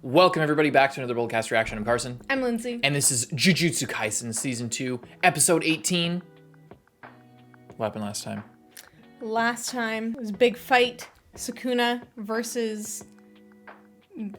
Welcome everybody back to another Boldcast Reaction. I'm Carson. I'm Lindsay. And this is Jujutsu Kaisen Season 2, Episode 18. What happened last time? Last time, it was a big fight. Sukuna versus...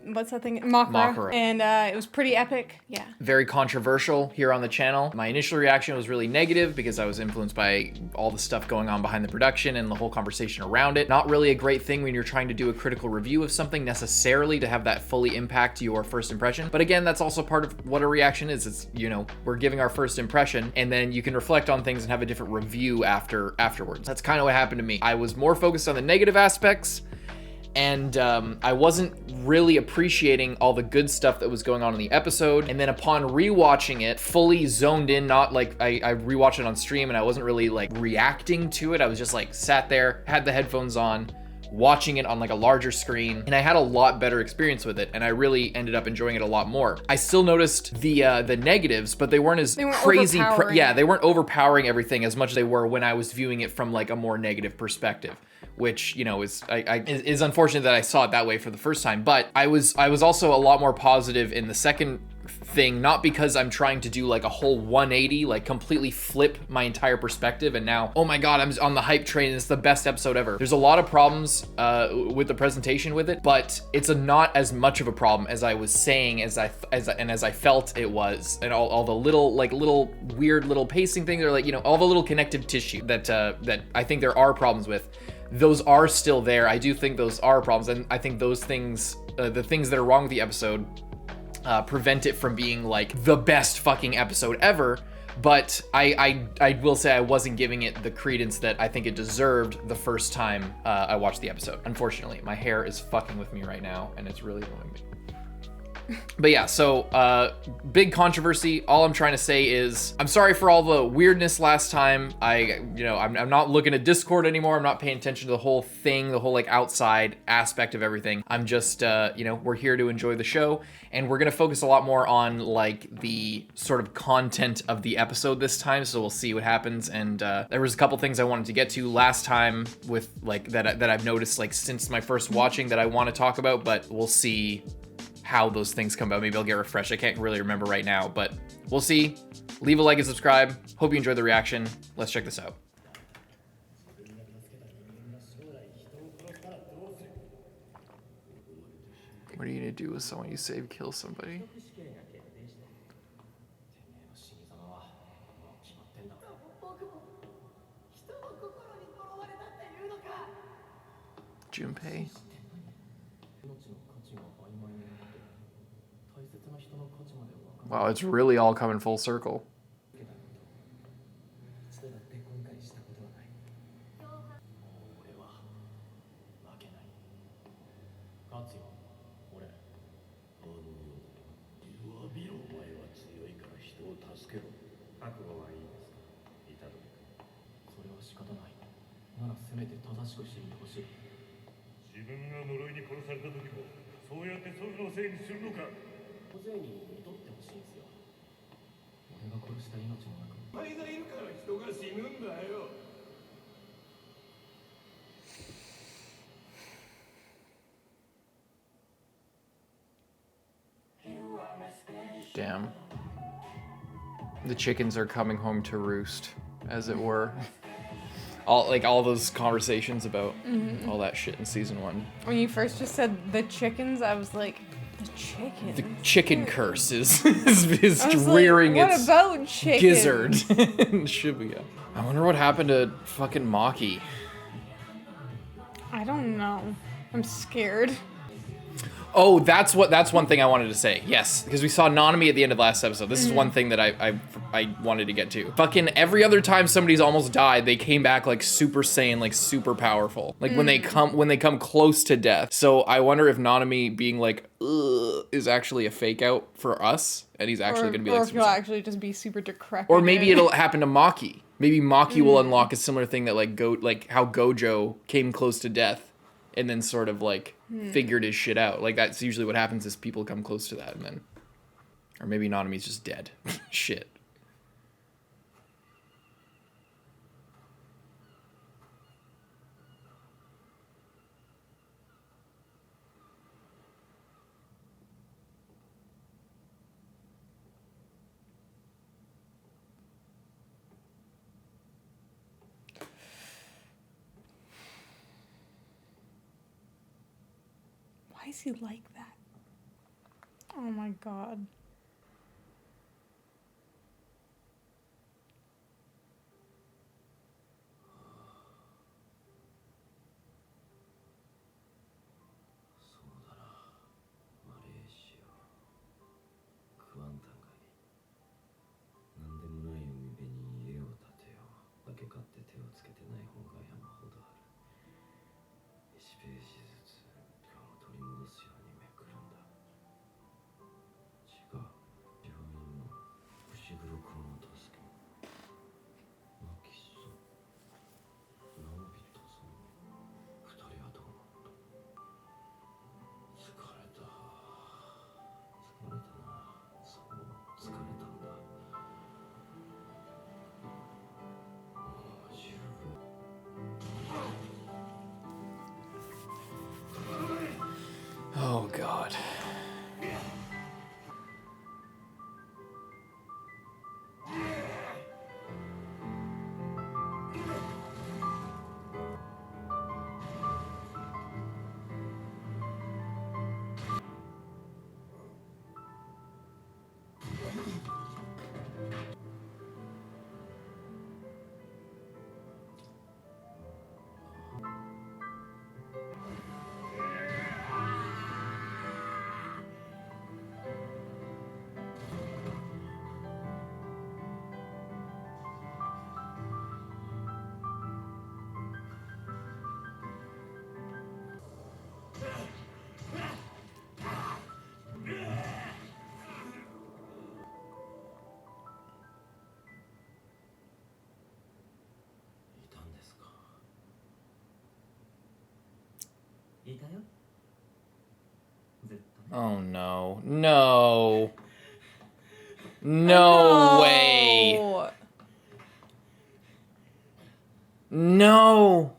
what's that thing? Makara. And it was pretty epic. Yeah. Very controversial here on the channel. My initial reaction was really negative because I was influenced by all the stuff going on behind the production and the whole conversation around it. Not really a great thing when you're trying to do a critical review of something necessarily to have that fully impact your first impression. But again, that's also part of what a reaction is. It's, you know, we're giving our first impression and then you can reflect on things and have a different review afterwards. That's kind of what happened to me. I was more focused on the negative aspects, and I wasn't really appreciating all the good stuff that was going on in the episode. And then upon rewatching it, fully zoned in, not like I rewatched it on stream and I wasn't really like reacting to it. I was just like sat there, had the headphones on, watching it on like a larger screen, and I had a lot better experience with it, and I really ended up enjoying it a lot more. I still noticed the negatives, but they weren't as crazy. Yeah, they weren't overpowering everything as much as they were when I was viewing it from like a more negative perspective, which, you know, is unfortunate that I saw it that way for the first time. But I was also a lot more positive in the second thing, not because I'm trying to do like a whole 180, like completely flip my entire perspective and now, oh my god, I'm on the hype train, it's the best episode ever. There's a lot of problems with the presentation with it, but it's not as much of a problem as I was saying, as I felt it was, and all the little weird little pacing things, or like, you know, all the little connective tissue that I think there are problems with. Those are still there. I do think those are problems, and I think those things, the things that are wrong with the episode, prevent it from being like the best fucking episode ever. But I will say I wasn't giving it the credence that I think it deserved the first time I watched the episode. Unfortunately, my hair is fucking with me right now, and it's really annoying me. But yeah, so big controversy. All I'm trying to say is I'm sorry for all the weirdness last time. I'm not looking at Discord anymore. I'm not paying attention to the whole thing, the whole like outside aspect of everything. I'm just, we're here to enjoy the show, and we're gonna focus a lot more on like the sort of content of the episode this time. So we'll see what happens. And there was a couple things I wanted to get to last time with like that I've noticed like since my first watching that I want to talk about, but we'll see how those things come about. Maybe I'll get refreshed. I can't really remember right now, but we'll see. Leave a like and subscribe. Hope you enjoyed the reaction. Let's check this out. What are you gonna do with someone you save kill somebody? Junpei. Wow, it's really all coming full circle. Damn. The chickens are coming home to roost, as it were. All those conversations about all that shit in season 1. When you first just said the chickens, I was like, the chickens? The chicken curse is rearing like, its about chickens? gizzard in Shibuya. I wonder what happened to fucking Maki. I don't know. I'm scared. Oh, that's one thing I wanted to say. Yes, because we saw Nanami at the end of last episode. This is one thing that I wanted to get to. Fucking every other time somebody's almost died, they came back like Super Saiyan, like super powerful. Like when they come close to death. So I wonder if Nanami being like, ugh, is actually a fake out for us, and he's actually gonna be like, or if he'll actually just be super decrepit. Or maybe it'll happen to Maki. Maybe Maki will unlock a similar thing that like how Gojo came close to death, and then sort of like figured his shit out. Like that's usually what happens is people come close to that, and then, or maybe Nanami's just dead. Shit. Why is he like that? Oh my god. Oh god. Oh no. No. No way. No.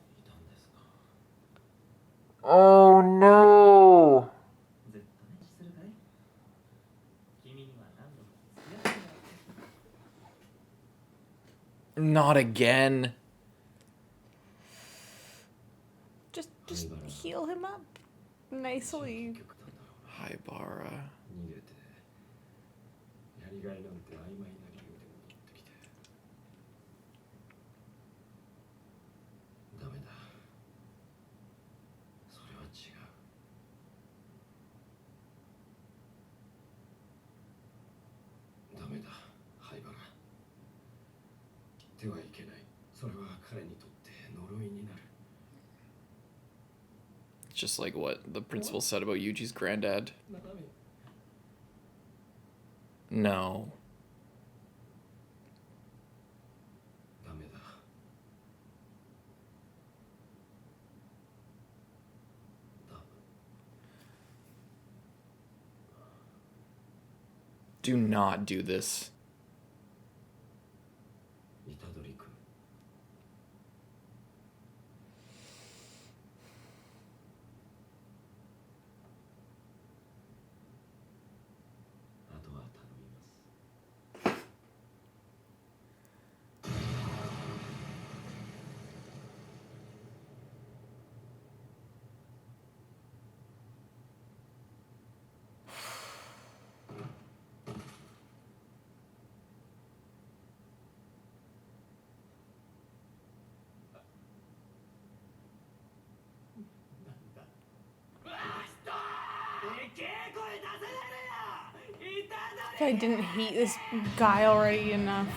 Oh no. Not again. Just heal him up nicely. Haibara. Just like what the principal said about Yuji's granddad. No. Do not do this. I didn't hate this guy already enough.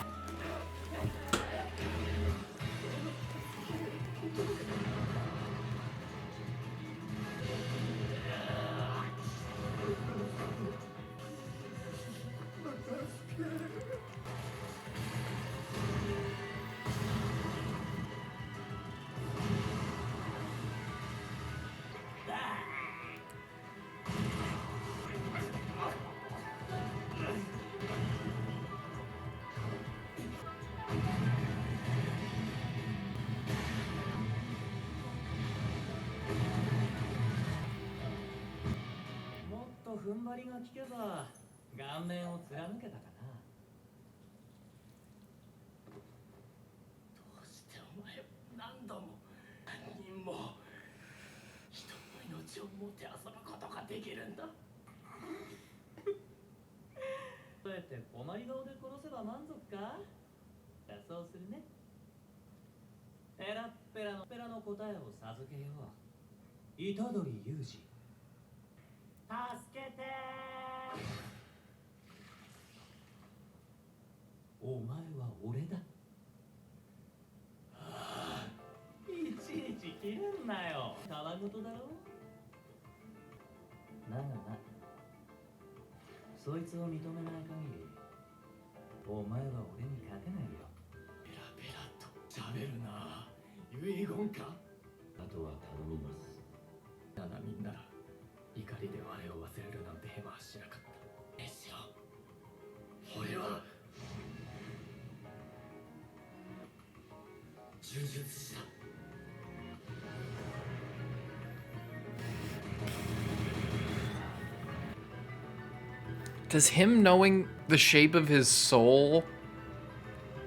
Does him knowing the shape of his soul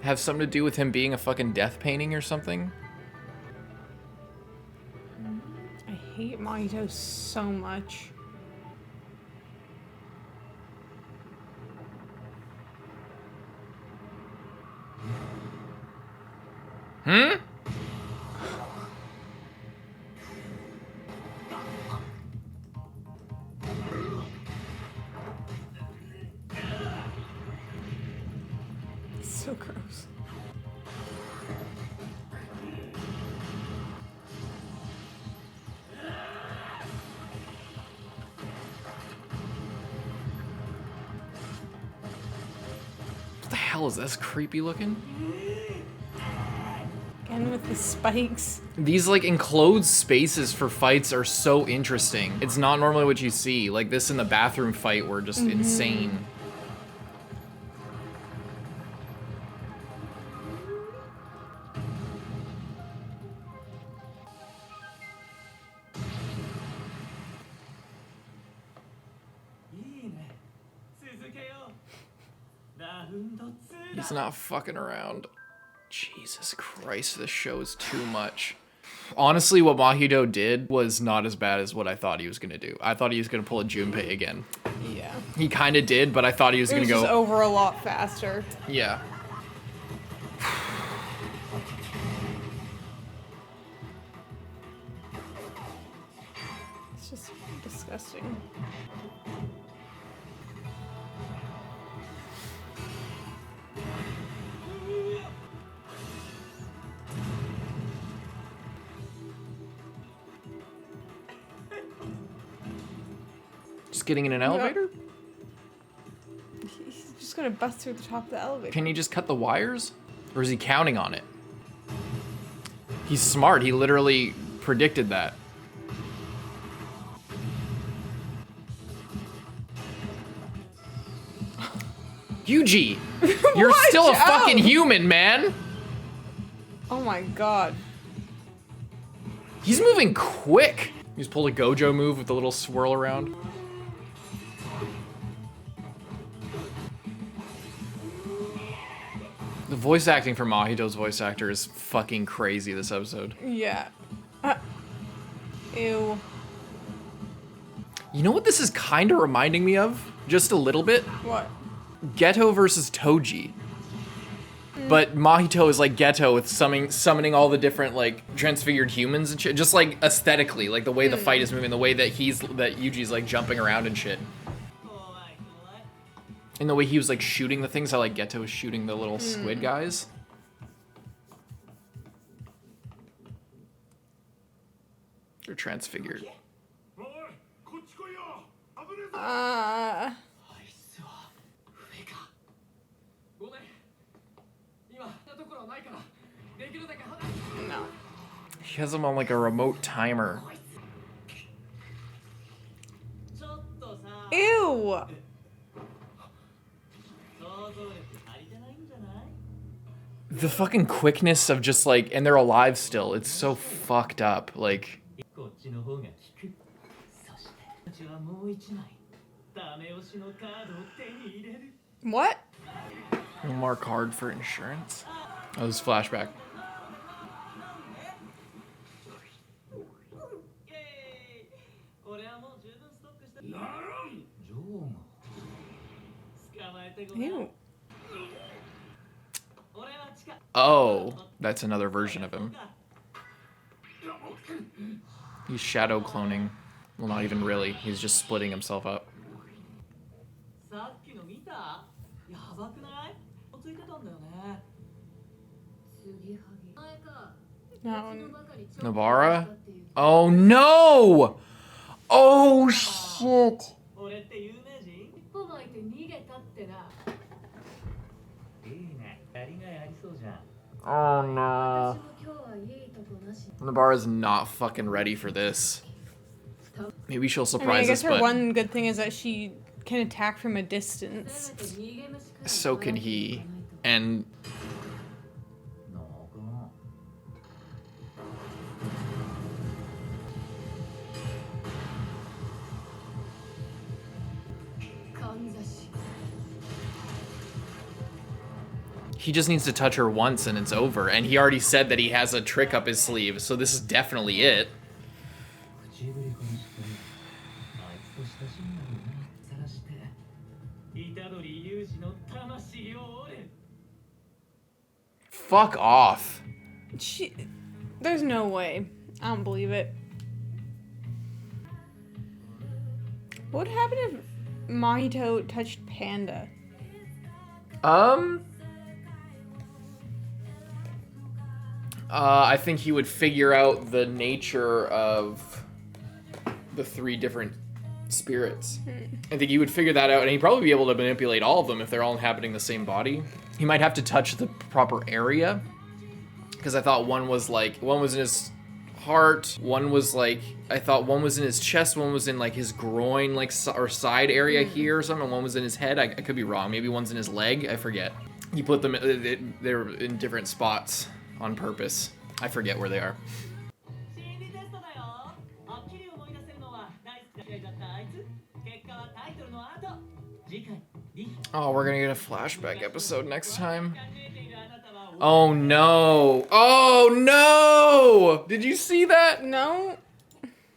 have something to do with him being a fucking death painting or something? I hate MAHITO so much. Hmm? So gross. What the hell is this? Creepy looking? Again with the spikes. These like enclosed spaces for fights are so interesting. It's not normally what you see. Like this in the bathroom fight were just insane. He's not fucking around. Jesus Christ, this show is too much. Honestly, what MAHITO did was not as bad as what I thought he was gonna do. I thought he was gonna pull a Junpei again. Yeah. He kind of did, but I thought he was gonna go just over a lot faster. Yeah. It's just disgusting. Just getting in an elevator? He's just gonna bust through the top of the elevator. Can he just cut the wires? Or is he counting on it? He's smart. He literally predicted that. YUJI! You're still a fucking human, man! Oh my god. He's moving quick! He's pulled a Gojo move with the little swirl around. The voice acting for Mahito's voice actor is fucking crazy this episode. Yeah. Ew. You know what this is kind of reminding me of? Just a little bit? What? Geto versus Toji. But Mahito is like Geto with summoning all the different like transfigured humans and shit. Just like aesthetically, like the way the fight is moving, the way that Yuji's like jumping around and shit. And the way he was like shooting the things, how like Geto was shooting the little squid guys. They're transfigured. No. He has them on like a remote timer. Ew. The fucking quickness of just like, and they're alive still. It's so fucked up. Like. What? One more card for insurance. Oh, this is flashback. Ew. Oh, that's another version of him. He's shadow cloning. Well, not even really. He's just splitting himself up. No. Nobara? Oh no! Oh shit! Oh no. Nobara's not fucking ready for this. Maybe she'll I surprise guess us, her but one good thing is that she can attack from a distance. so can he. And he just needs to touch her once and it's over. And he already said that he has a trick up his sleeve, so this is definitely it. Fuck off. There's no way. I don't believe it. What would happen if Mahito touched Panda? I think he would figure out the nature of the 3 different spirits. I think he would figure that out, and he'd probably be able to manipulate all of them if they're all inhabiting the same body. He might have to touch the proper area, because I thought one was in his heart, one was like, I thought one was in his chest, one was in like his groin, like, or side area here or something, and one was in his head. I could be wrong. Maybe one's in his leg. I forget. He put them, they're in different spots on purpose. I forget where they are. Oh, we're gonna get a flashback episode next time. Oh no! Oh no! Did you see that? No.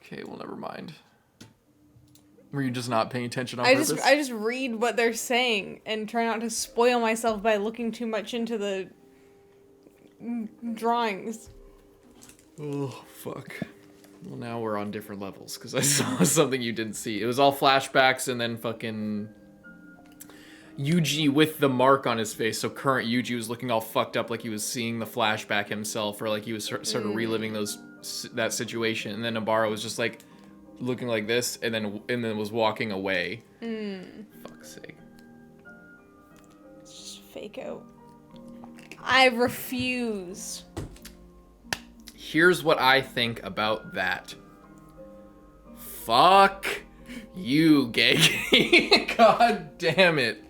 Okay, well, never mind. Were you just not paying attention on purpose? I just read what they're saying and try not to spoil myself by looking too much into the drawings. Oh, fuck. Well, now we're on different levels, because I saw something you didn't see. It was all flashbacks and then fucking YUJI with the mark on his face. So current YUJI was looking all fucked up like he was seeing the flashback himself, or like he was sort of reliving that situation. And then Nobara was just like looking like this and then was walking away. Fuck's sake. It's just fake out. I refuse. Here's what I think about that. Fuck you, Gege. God damn it.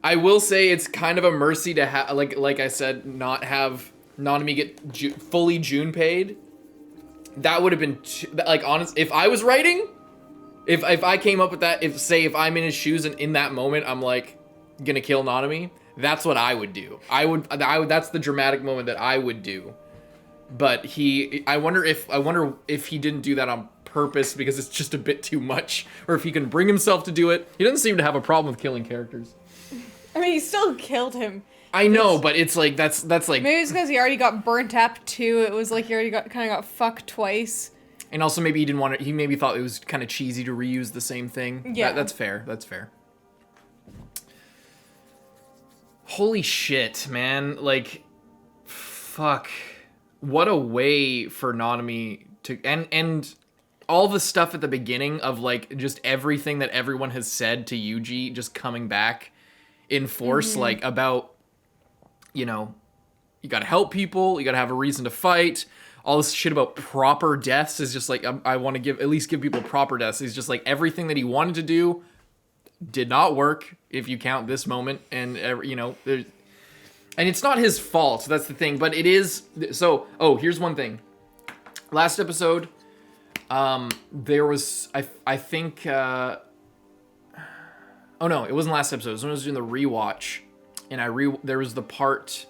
I will say it's kind of a mercy to have, like I said, not have Nanami get fully Junpaid. That would have been, like, honest. If I was writing, if I came up with that, if I'm in his shoes and in that moment I'm like gonna kill Nanami, that's what I would do. I would. That's the dramatic moment that I would do. But I wonder if he didn't do that on purpose because it's just a bit too much, or if he can bring himself to do it. He doesn't seem to have a problem with killing characters. I mean, he still killed him. I know, but it's like that's like maybe it's because he already got burnt up too. It was like he already kind of got fucked twice. And also maybe he didn't want to. He maybe thought it was kind of cheesy to reuse the same thing. Yeah, that's fair. That's fair. Holy shit, man! Like, fuck. What a way for Nanami to and all the stuff at the beginning of like just everything that everyone has said to YUJI just coming back in force, like about, you know, you gotta help people, you gotta have a reason to fight. All this shit about proper deaths is just like, I want to at least give people proper deaths. It's just like everything that he wanted to do did not work if you count this moment, and you know, and it's not his fault, that's the thing, but it is. So, here's one thing. Last episode, there was, I think, oh no, it wasn't last episode, it was when I was doing the rewatch, and there was the part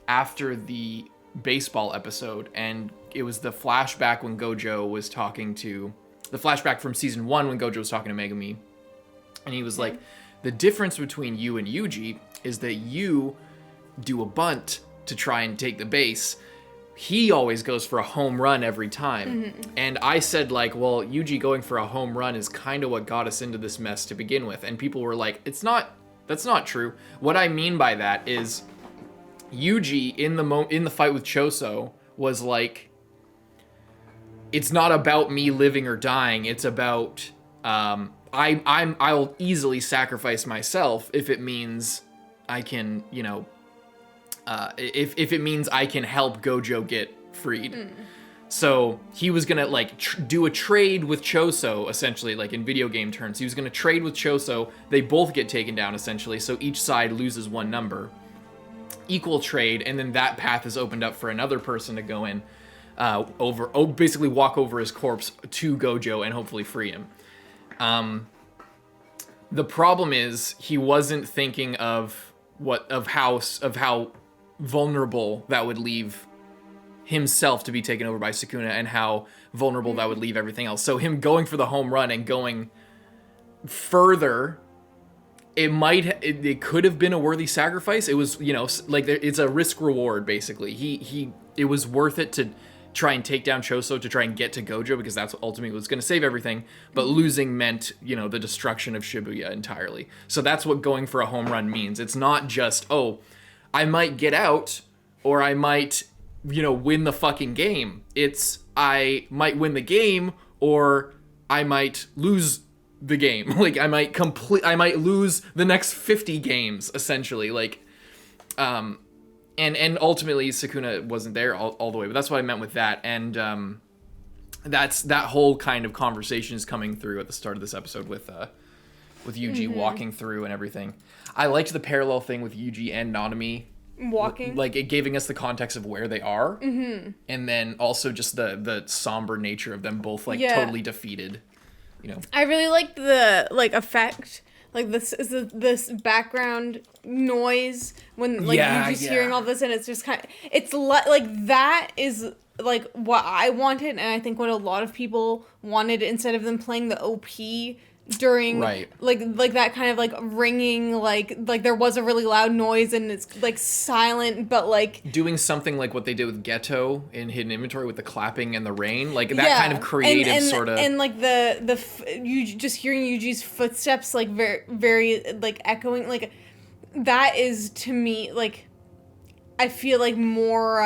after the baseball episode, and it was the flashback when Gojo was talking to, the flashback from season 1 when Gojo was talking to Megumi, and he was like, The difference between you and Yuji is that you do a bunt to try and take the base. He always goes for a home run every time. And I said, like, well, Yuji going for a home run is kind of what got us into this mess to begin with. And people were like, that's not true. What I mean by that is Yuji in the fight with Choso was like, it's not about me living or dying. It's about I'll easily sacrifice myself if it means I can, if it means I can help Gojo get freed. So he was gonna like do a trade with Choso, essentially, like in video game terms. He was gonna trade with Choso. They both get taken down, essentially. So each side loses one number. Equal trade, and then that path is opened up for another person to go in, basically walk over his corpse to Gojo and hopefully free him. The problem is he wasn't thinking of how vulnerable that would leave himself to be taken over by Sukuna, and how vulnerable that would leave everything else. So him going for the home run and going further, it could have been a worthy sacrifice. It was, like it's a risk reward basically. It was worth it to try and take down Choso to try and get to Gojo, because that's what ultimately was going to save everything. But losing meant, the destruction of Shibuya entirely. So that's what going for a home run means. It's not just, oh, I might get out, or I might, win the fucking game. It's, I might win the game, or I might lose the game. Like, I might lose the next 50 games, essentially. Like, and ultimately Sukuna wasn't there all the way, but that's what I meant with that. And that whole kind of conversation is coming through at the start of this episode with Yuji walking through and everything. I liked the parallel thing with Yuji and Nanami walking, like it giving us the context of where they are, and then also just the somber nature of them both totally defeated. I really liked the effect. Like this background noise when Yuji's hearing all this, and it's just it's like that is like what I wanted, and I think what a lot of people wanted, instead of them playing the OP during like that kind of like ringing, like there was a really loud noise and it's like silent, but like doing something like what they did with Ghetto in Hidden Inventory with the clapping and the rain, like that kind of creative sort of, and like you just hearing Yuji's footsteps like very like echoing, like that is to me like I feel like more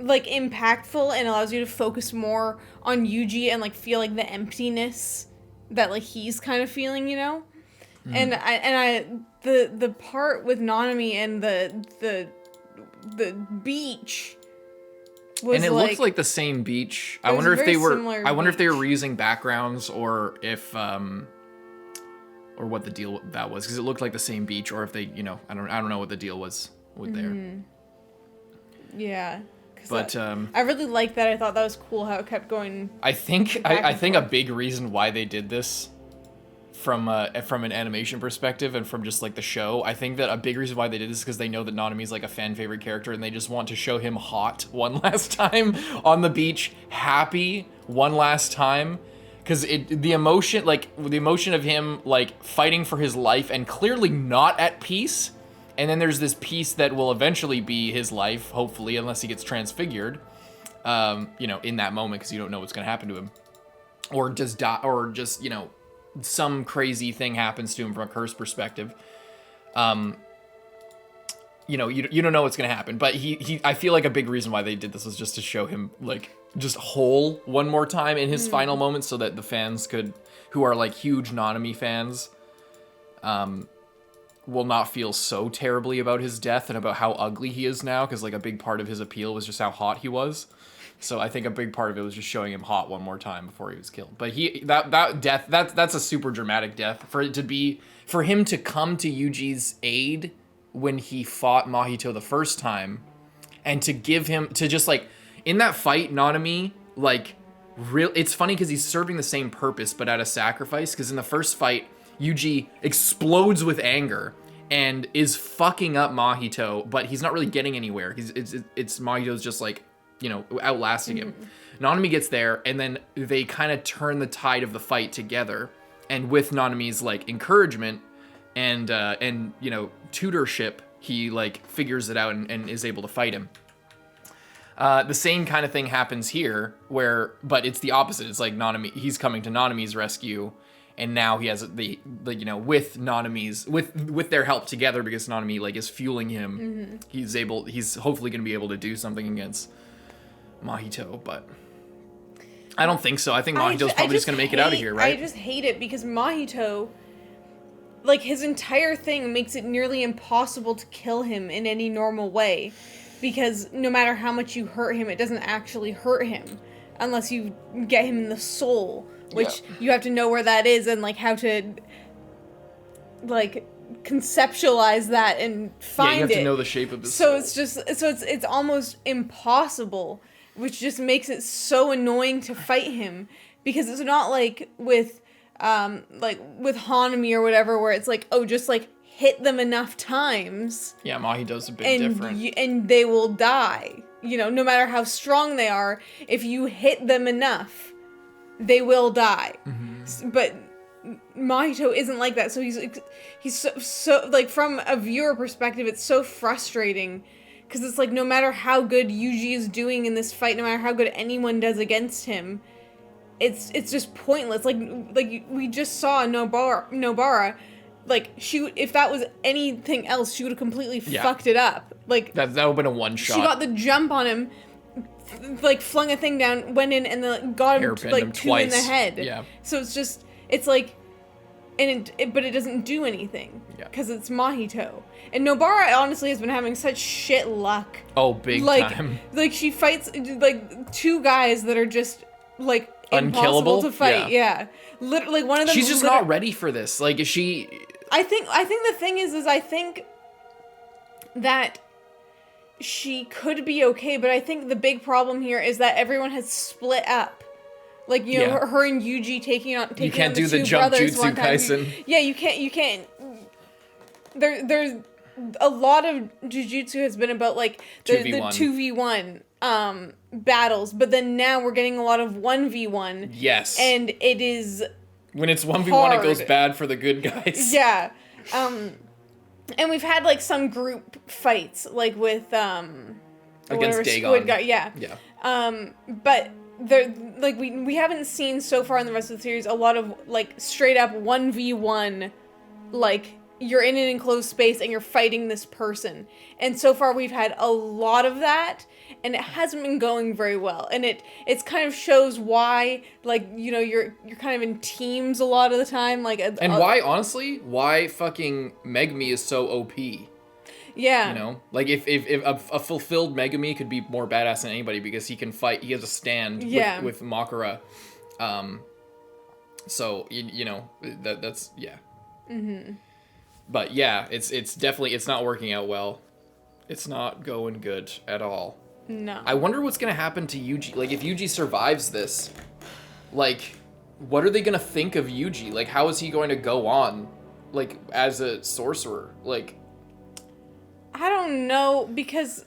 like impactful, and allows you to focus more on Yuji and like feel like the emptiness that like he's kind of feeling, And the part with Nanami and the beach was, and it looked like the same beach. I wonder if they were reusing backgrounds, or if or what the deal that was, because it looked like the same beach, or if they, I don't know what the deal was with there. Yeah. But I really liked that. I thought that was cool how it kept going. I think a big reason why they did this from an animation perspective and from just like the show, I think that a big reason why they did this is because they know that Nanami's like a fan favorite character, and they just want to show him hot one last time on the beach, happy one last time. Because the emotion of him like fighting for his life and clearly not at peace. And then there's this piece that will eventually be his life, hopefully, unless he gets transfigured, in that moment, because you don't know what's going to happen to him. Or just die, or just, some crazy thing happens to him from a curse perspective. You don't know what's going to happen. But I feel like a big reason why they did this was just to show him, like, just whole one more time in his final moments, so that the fans who are, like, huge Nanami fans, will not feel so terribly about his death and about how ugly he is now, because like a big part of his appeal was just how hot he was. So I think a big part of it was just showing him hot one more time before he was killed. But that death, that's a super dramatic death. For him to come to Yuji's aid when he fought Mahito the first time, and to give him to just like in that fight, Nanami, like it's funny because he's serving the same purpose but at a sacrifice. Because in the first fight, Yuji explodes with anger and is fucking up Mahito, but he's not really getting anywhere. It's Mahito's just like, outlasting him. Nanami gets there, and then they kind of turn the tide of the fight together, And with Nanami's like encouragement and you know, tutorship, he like figures it out and is able to fight him. The same kind of thing happens here, but it's the opposite. It's like he's coming to Nanami's rescue, and now he has the you know, with their help together, because Nanami like is fueling him. He's hopefully going to be able to do something against Mahito, but I don't think so. I think Mahito's probably just going to make it out of here, right? I just hate it because Mahito, like, his entire thing makes it nearly impossible to kill him in any normal way. Because no matter how much you hurt him, it doesn't actually hurt him. Unless you get him in the soul. Which you have to know where that is and, like, how to, like, conceptualize that and find it. Yeah, you have to know the shape of his soul. It's almost impossible. Which just makes it so annoying to fight him. Because it's not like with Hanami or whatever, where it's like, oh, just, like, hit them enough times. Yeah, Mahito's a bit different. And they will die. You know, no matter how strong they are, if you hit them enough, they will die. But Mahito isn't like that. So he's so like, from a viewer perspective, it's so frustrating. Because it's like, no matter how good YUJI is doing in this fight, no matter how good anyone does against him, it's just pointless. Like we just saw Nobara. Like, if that was anything else, she would have completely fucked it up. Like, that would have been a one-shot. She got the jump on him, like, flung a thing down, went in, and then got him, like, two in the head. Yeah. So it's like, but it doesn't do anything. Yeah. Because it's Mahito. And Nobara, honestly, has been having such shit luck. Oh, big time. Like, she fights, like, two guys that are just, like, unkillable impossible to fight. Yeah. Literally, one of them. She's just not ready for this. Like, is she... I think the thing is I think that she could be okay, but I think the big problem here is that everyone has split up. Like, you know, her and YUJI taking on you can't on do the jump Jujutsu Kaisen. Yeah, you can't. There's a lot of Jujutsu has been about, like, the 2v1 battles, but then now we're getting a lot of 1v1. Yes. And it is... When it's 1v1, it goes bad for the good guys. Yeah. And we've had, like, some group fights, like, with, against Dagon. Squid guy. Yeah. Yeah. But there, like, we haven't seen so far in the rest of the series a lot of, like, straight up 1v1, like, you're in an enclosed space and you're fighting this person. And so far we've had a lot of that, and it hasn't been going very well. And it's kind of shows why, like, you know, you're kind of in teams a lot of the time, like. And why fucking Megumi is so OP. Yeah. You know, like, if a fulfilled Megumi could be more badass than anybody, because he can fight. He has a stand with Makura. So you know, that's yeah. But yeah, it's definitely, it's not working out well. It's not going good at all. No. I wonder what's gonna happen to YUJI. Like, if YUJI survives this, like, what are they gonna think of YUJI? Like, how is he going to go on, like, as a sorcerer? Like, I don't know, because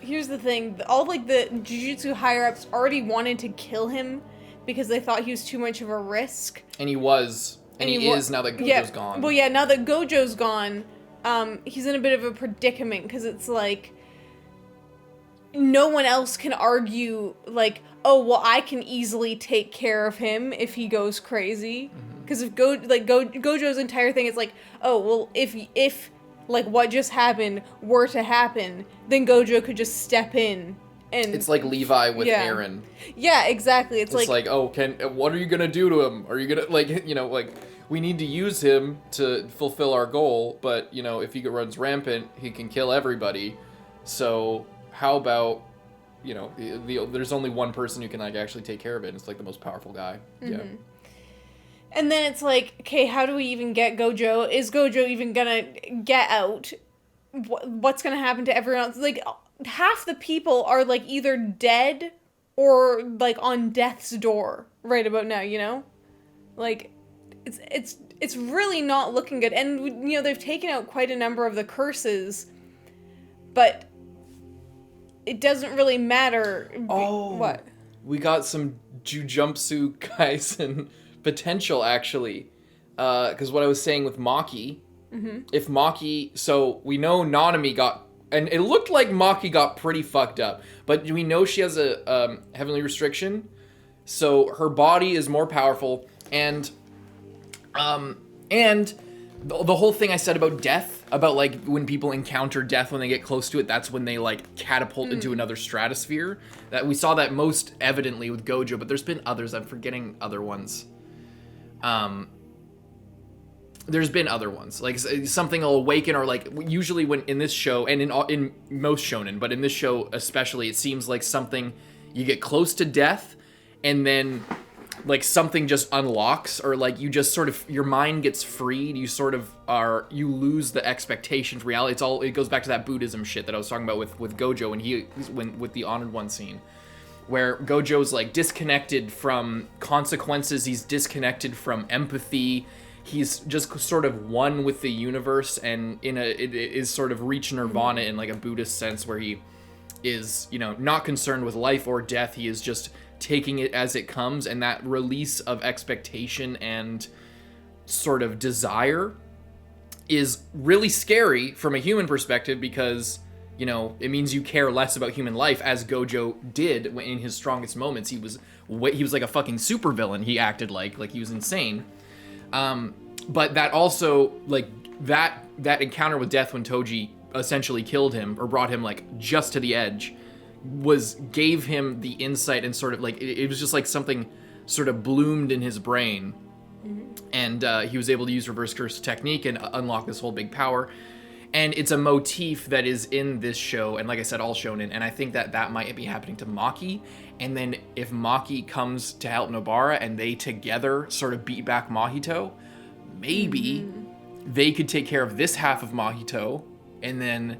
here's the thing. All, like, the Jujutsu higher-ups already wanted to kill him because they thought he was too much of a risk. And he was. And he is now that Gojo's gone. Well, yeah, now that Gojo's gone, he's in a bit of a predicament, because it's like, no one else can argue, like, oh, well, I can easily take care of him if he goes crazy. Because if Gojo's entire thing is like, oh, well, if like what just happened were to happen, then Gojo could just step in. And it's like Levi with Eren. Yeah, exactly. It's like, oh, what are you gonna do to him? Are you gonna, like, you know, like, we need to use him to fulfill our goal, but, you know, if he runs rampant, he can kill everybody. So how about, you know, there's only one person who can, like, actually take care of it, and it's, like, the most powerful guy. Yeah. And then it's like, okay, how do we even get Gojo? Is Gojo even gonna get out? What's gonna happen to everyone else? Like, half the people are, like, either dead or, like, on death's door right about now, you know? Like, it's really not looking good. And, you know, they've taken out quite a number of the curses, but it doesn't really matter. Oh. What? We got some Jujutsu Kaisen potential, actually. Because what I was saying with Maki, if Maki... So, we know Nanami got... And it looked like Maki got pretty fucked up. But we know she has a heavenly restriction. So, her body is more powerful. And the whole thing I said about death, about like when people encounter death when they get close to it, that's when they like catapult into another stratosphere. That we saw that most evidently with Gojo, but there's been others. I'm forgetting other ones. There's been other ones, like something will awaken, or like usually when in this show and in most shonen, but in this show especially, it seems like something you get close to death, and then like something just unlocks, or like you just sort of, your mind gets freed, you sort of you lose the expectation for reality. It goes back to that Buddhism shit that I was talking about with Gojo with the Honored One scene, where Gojo's like disconnected from consequences, he's disconnected from empathy, he's just sort of one with the universe, and it is sort of reach nirvana in like a Buddhist sense, where he is, not concerned with life or death, he is just taking it as it comes. And that release of expectation and sort of desire is really scary from a human perspective, because it means you care less about human life, as Gojo did in his strongest moments. He was like a fucking supervillain. He acted like he was insane. But that also, like that encounter with death when Toji essentially killed him or brought him like just to the edge, gave him the insight, and sort of like it was just like something sort of bloomed in his brain, and he was able to use reverse curse technique and unlock this whole big power. And it's a motif that is in this show, and like I said, all shonen, and I think that might be happening to Maki. And then if Maki comes to help Nobara and they together sort of beat back Mahito, maybe they could take care of this half of Mahito, and then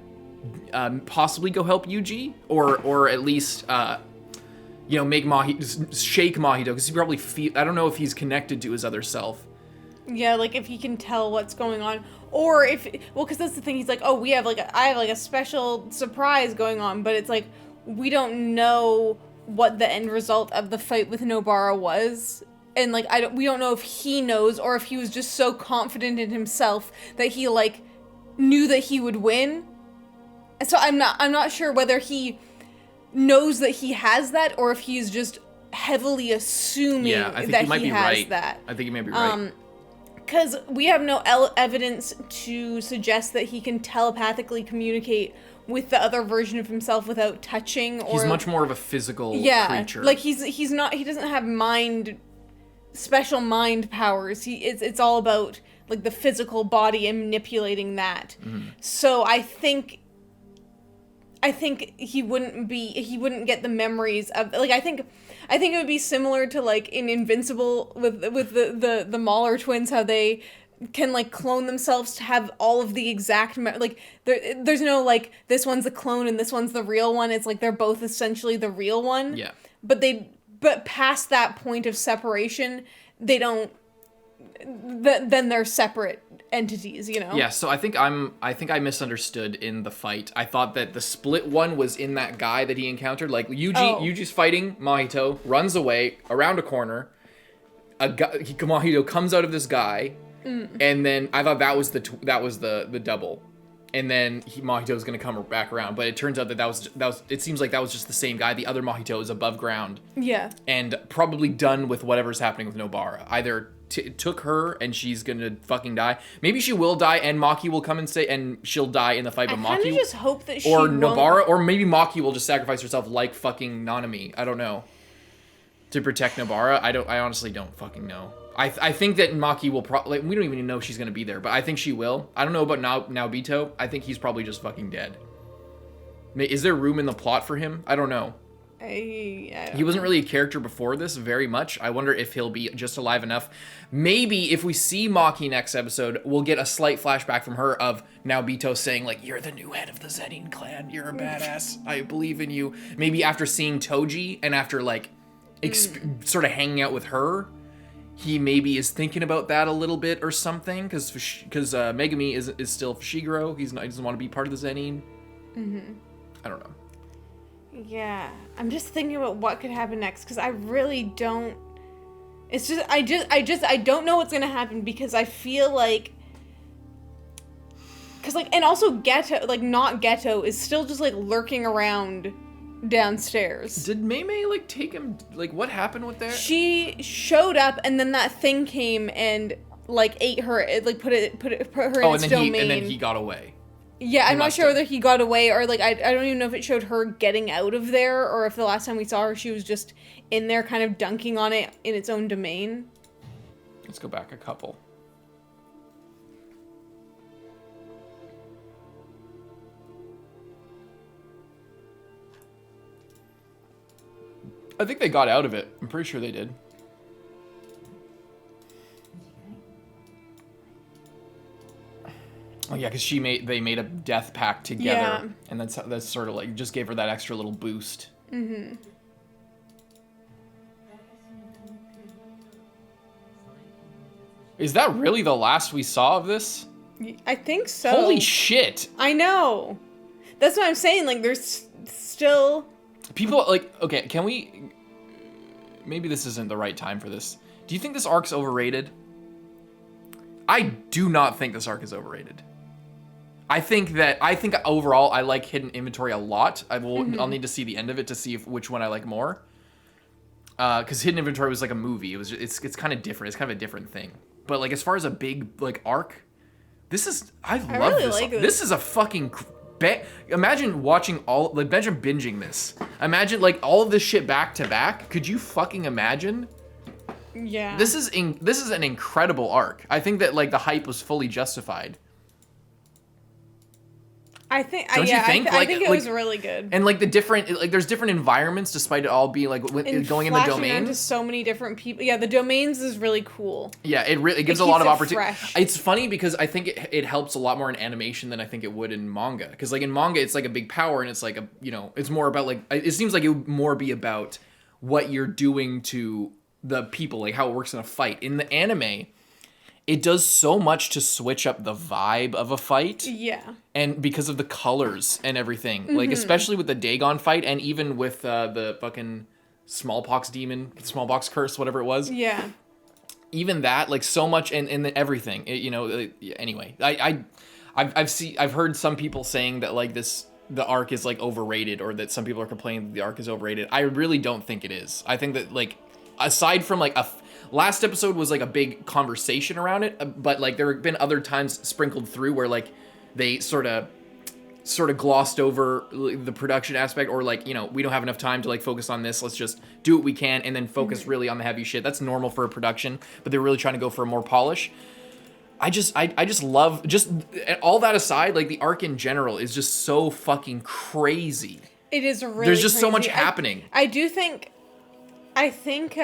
possibly go help Yuji, or at least make Mahito, shake Mahito, because he probably I don't know if he's connected to his other self. Yeah, like if he can tell what's going on, or because that's the thing, he's like, oh, I have a special surprise going on, but it's like we don't know what the end result of the fight with Nobara was. And like we don't know if he knows, or if he was just so confident in himself that he like knew that he would win. So I'm not sure whether he knows that he has that, or if he's just heavily assuming that he has that. I think you might be right. Because we have no evidence to suggest that he can telepathically communicate with the other version of himself without touching. Or he's much more of a physical creature. Like he doesn't have special mind powers. It's all about like the physical body and manipulating that. So I think he wouldn't get the memories of, like, I think it would be similar to like in Invincible with the Mahler twins, how they can like clone themselves to have all of the exact there's no like this one's the clone and this one's the real one. It's like they're both essentially the real one. Yeah. But past that point of separation, they don't. Then they're separate entities, Yeah, so I think I misunderstood in the fight. I thought that the split one was in that guy that he encountered. Like Yuji's fighting Mahito, runs away around a corner. Mahito comes out of this guy, and then I thought that was the double, and then Mahito's gonna come back around. But it turns out that was. It seems like that was just the same guy. The other Mahito is above ground. Yeah. And probably done with whatever's happening with Nobara. Either took her and she's gonna fucking die. Maybe she will die and Maki will come and she'll die in the fight. But Maki, I kind of just hope that she or Nobara, or maybe Maki will just sacrifice herself like fucking Nanami. I don't know. To protect Nobara. I honestly don't fucking know. I think that Maki will probably, we don't even know she's gonna be there, but I think she will. I don't know about Naobito. I think he's probably just fucking dead. Is there room in the plot for him? I don't know. He wasn't really a character before this very much. I wonder if he'll be just alive enough. Maybe if we see Maki next episode, we'll get a slight flashback from her of Naobito saying like, "You're the new head of the Zenin clan. You're a badass. I believe in you." Maybe after seeing Toji and after like sort of hanging out with her, he maybe is thinking about that a little bit or something. Because Megumi is still fushiguro. He doesn't want to be part of the Zenin. I don't know. Yeah, I'm just thinking about what could happen next, because I really don't It's just I don't know what's gonna happen because I feel like. Cause like, and also Ghetto, like not Ghetto, is still just like lurking around downstairs. Did Mei like take him? Like, what happened with that? She showed up, and then that thing came and like ate her, like put her in its domain. And then he got away. Yeah, I'm not sure whether he got away or like I don't even know if it showed her getting out of there or if the last time we saw her she was just in there kind of dunking on it in its own domain. Let's go back a couple. I think they got out of it. I'm pretty sure they did. Oh yeah, because they made a death pact together, and that's sort of like just gave her that extra little boost. Mm-hmm. Is that really the last we saw of this? I think so. Holy shit! I know. That's what I'm saying. Like, there's still people like. Okay, can we? Maybe this isn't the right time for this. Do you think this arc's overrated? I do not think this arc is overrated. I think overall I like Hidden Inventory a lot. I'll need to see the end of it to see which one I like more. Because Hidden Inventory was like a movie. It's kind of different. It's kind of a different thing. But like as far as a big like arc, I love really this. Like this. This is a fucking. Imagine watching imagine binging this. Imagine like all of this shit back to back. Could you fucking imagine? Yeah. This is an incredible arc. I think that like the hype was fully justified. I think. Don't you think? I think it was really good. And like there's different environments despite it all being like going in the domains. Onto so many different people. Yeah, the domains is really cool. Yeah, it gives a lot of opportunity. It's funny because I think it helps a lot more in animation than I think it would in manga. Because like in manga, it's like a big power and it's like it's more about like it seems like it would more be about what you're doing to the people, like how it works in a fight. In the anime, it does so much to switch up the vibe of a fight. Yeah. And because of the colors and everything. Like, especially with the Dagon fight and even with the fucking smallpox curse, whatever it was. Yeah. Even that, like, so much and everything. Anyway, I've heard some people saying that, like, the arc is, like, overrated or that some people are complaining that the arc is overrated. I really don't think it is. I think that, like, aside from, like, last episode was like a big conversation around it, but like there have been other times sprinkled through where like they sort of glossed over the production aspect or like, we don't have enough time to like focus on this. Let's just do what we can and then focus really on the heavy shit. That's normal for a production, but they're really trying to go for a more polish. I just love just all that aside, like the arc in general is just so fucking crazy. It is really There's just crazy. so much happening. I think I think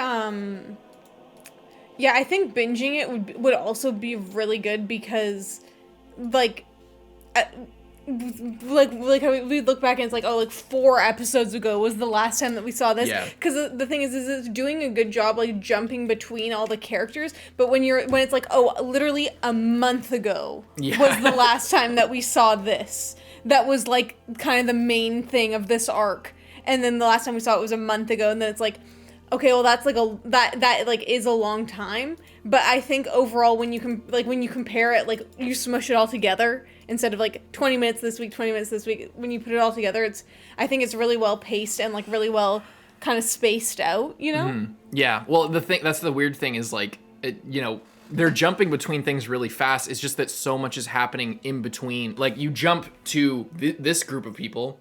binging it would also be really good because, like how we look back and it's like, oh, like 4 episodes ago was the last time that we saw this. Yeah. Because the thing is it's doing a good job, like, jumping between all the characters. But when it's like, oh, literally a month ago was the last time that we saw this. That was, like, kind of the main thing of this arc. And then the last time we saw it was a month ago. And then it's like, okay, well that's like that is a long time, but I think overall when you compare it, like you smush it all together instead of like 20 minutes this week, 20 minutes this week, when you put it all together, I think it's really well paced and like really well kind of spaced out, Mm-hmm. Yeah. Well, that's the weird thing is like they're jumping between things really fast. It's just that so much is happening in between. Like you jump to this group of people.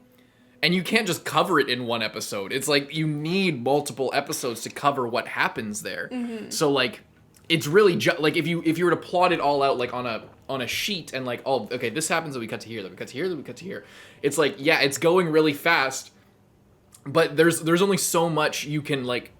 And you can't just cover it in one episode. It's like you need multiple episodes to cover what happens there. Mm-hmm. So like, it's really like if you were to plot it all out like on a sheet and like, oh, okay, this happens, then we cut to here, then we cut to here, then we cut to here. It's like, yeah, it's going really fast, but there's only so much you can like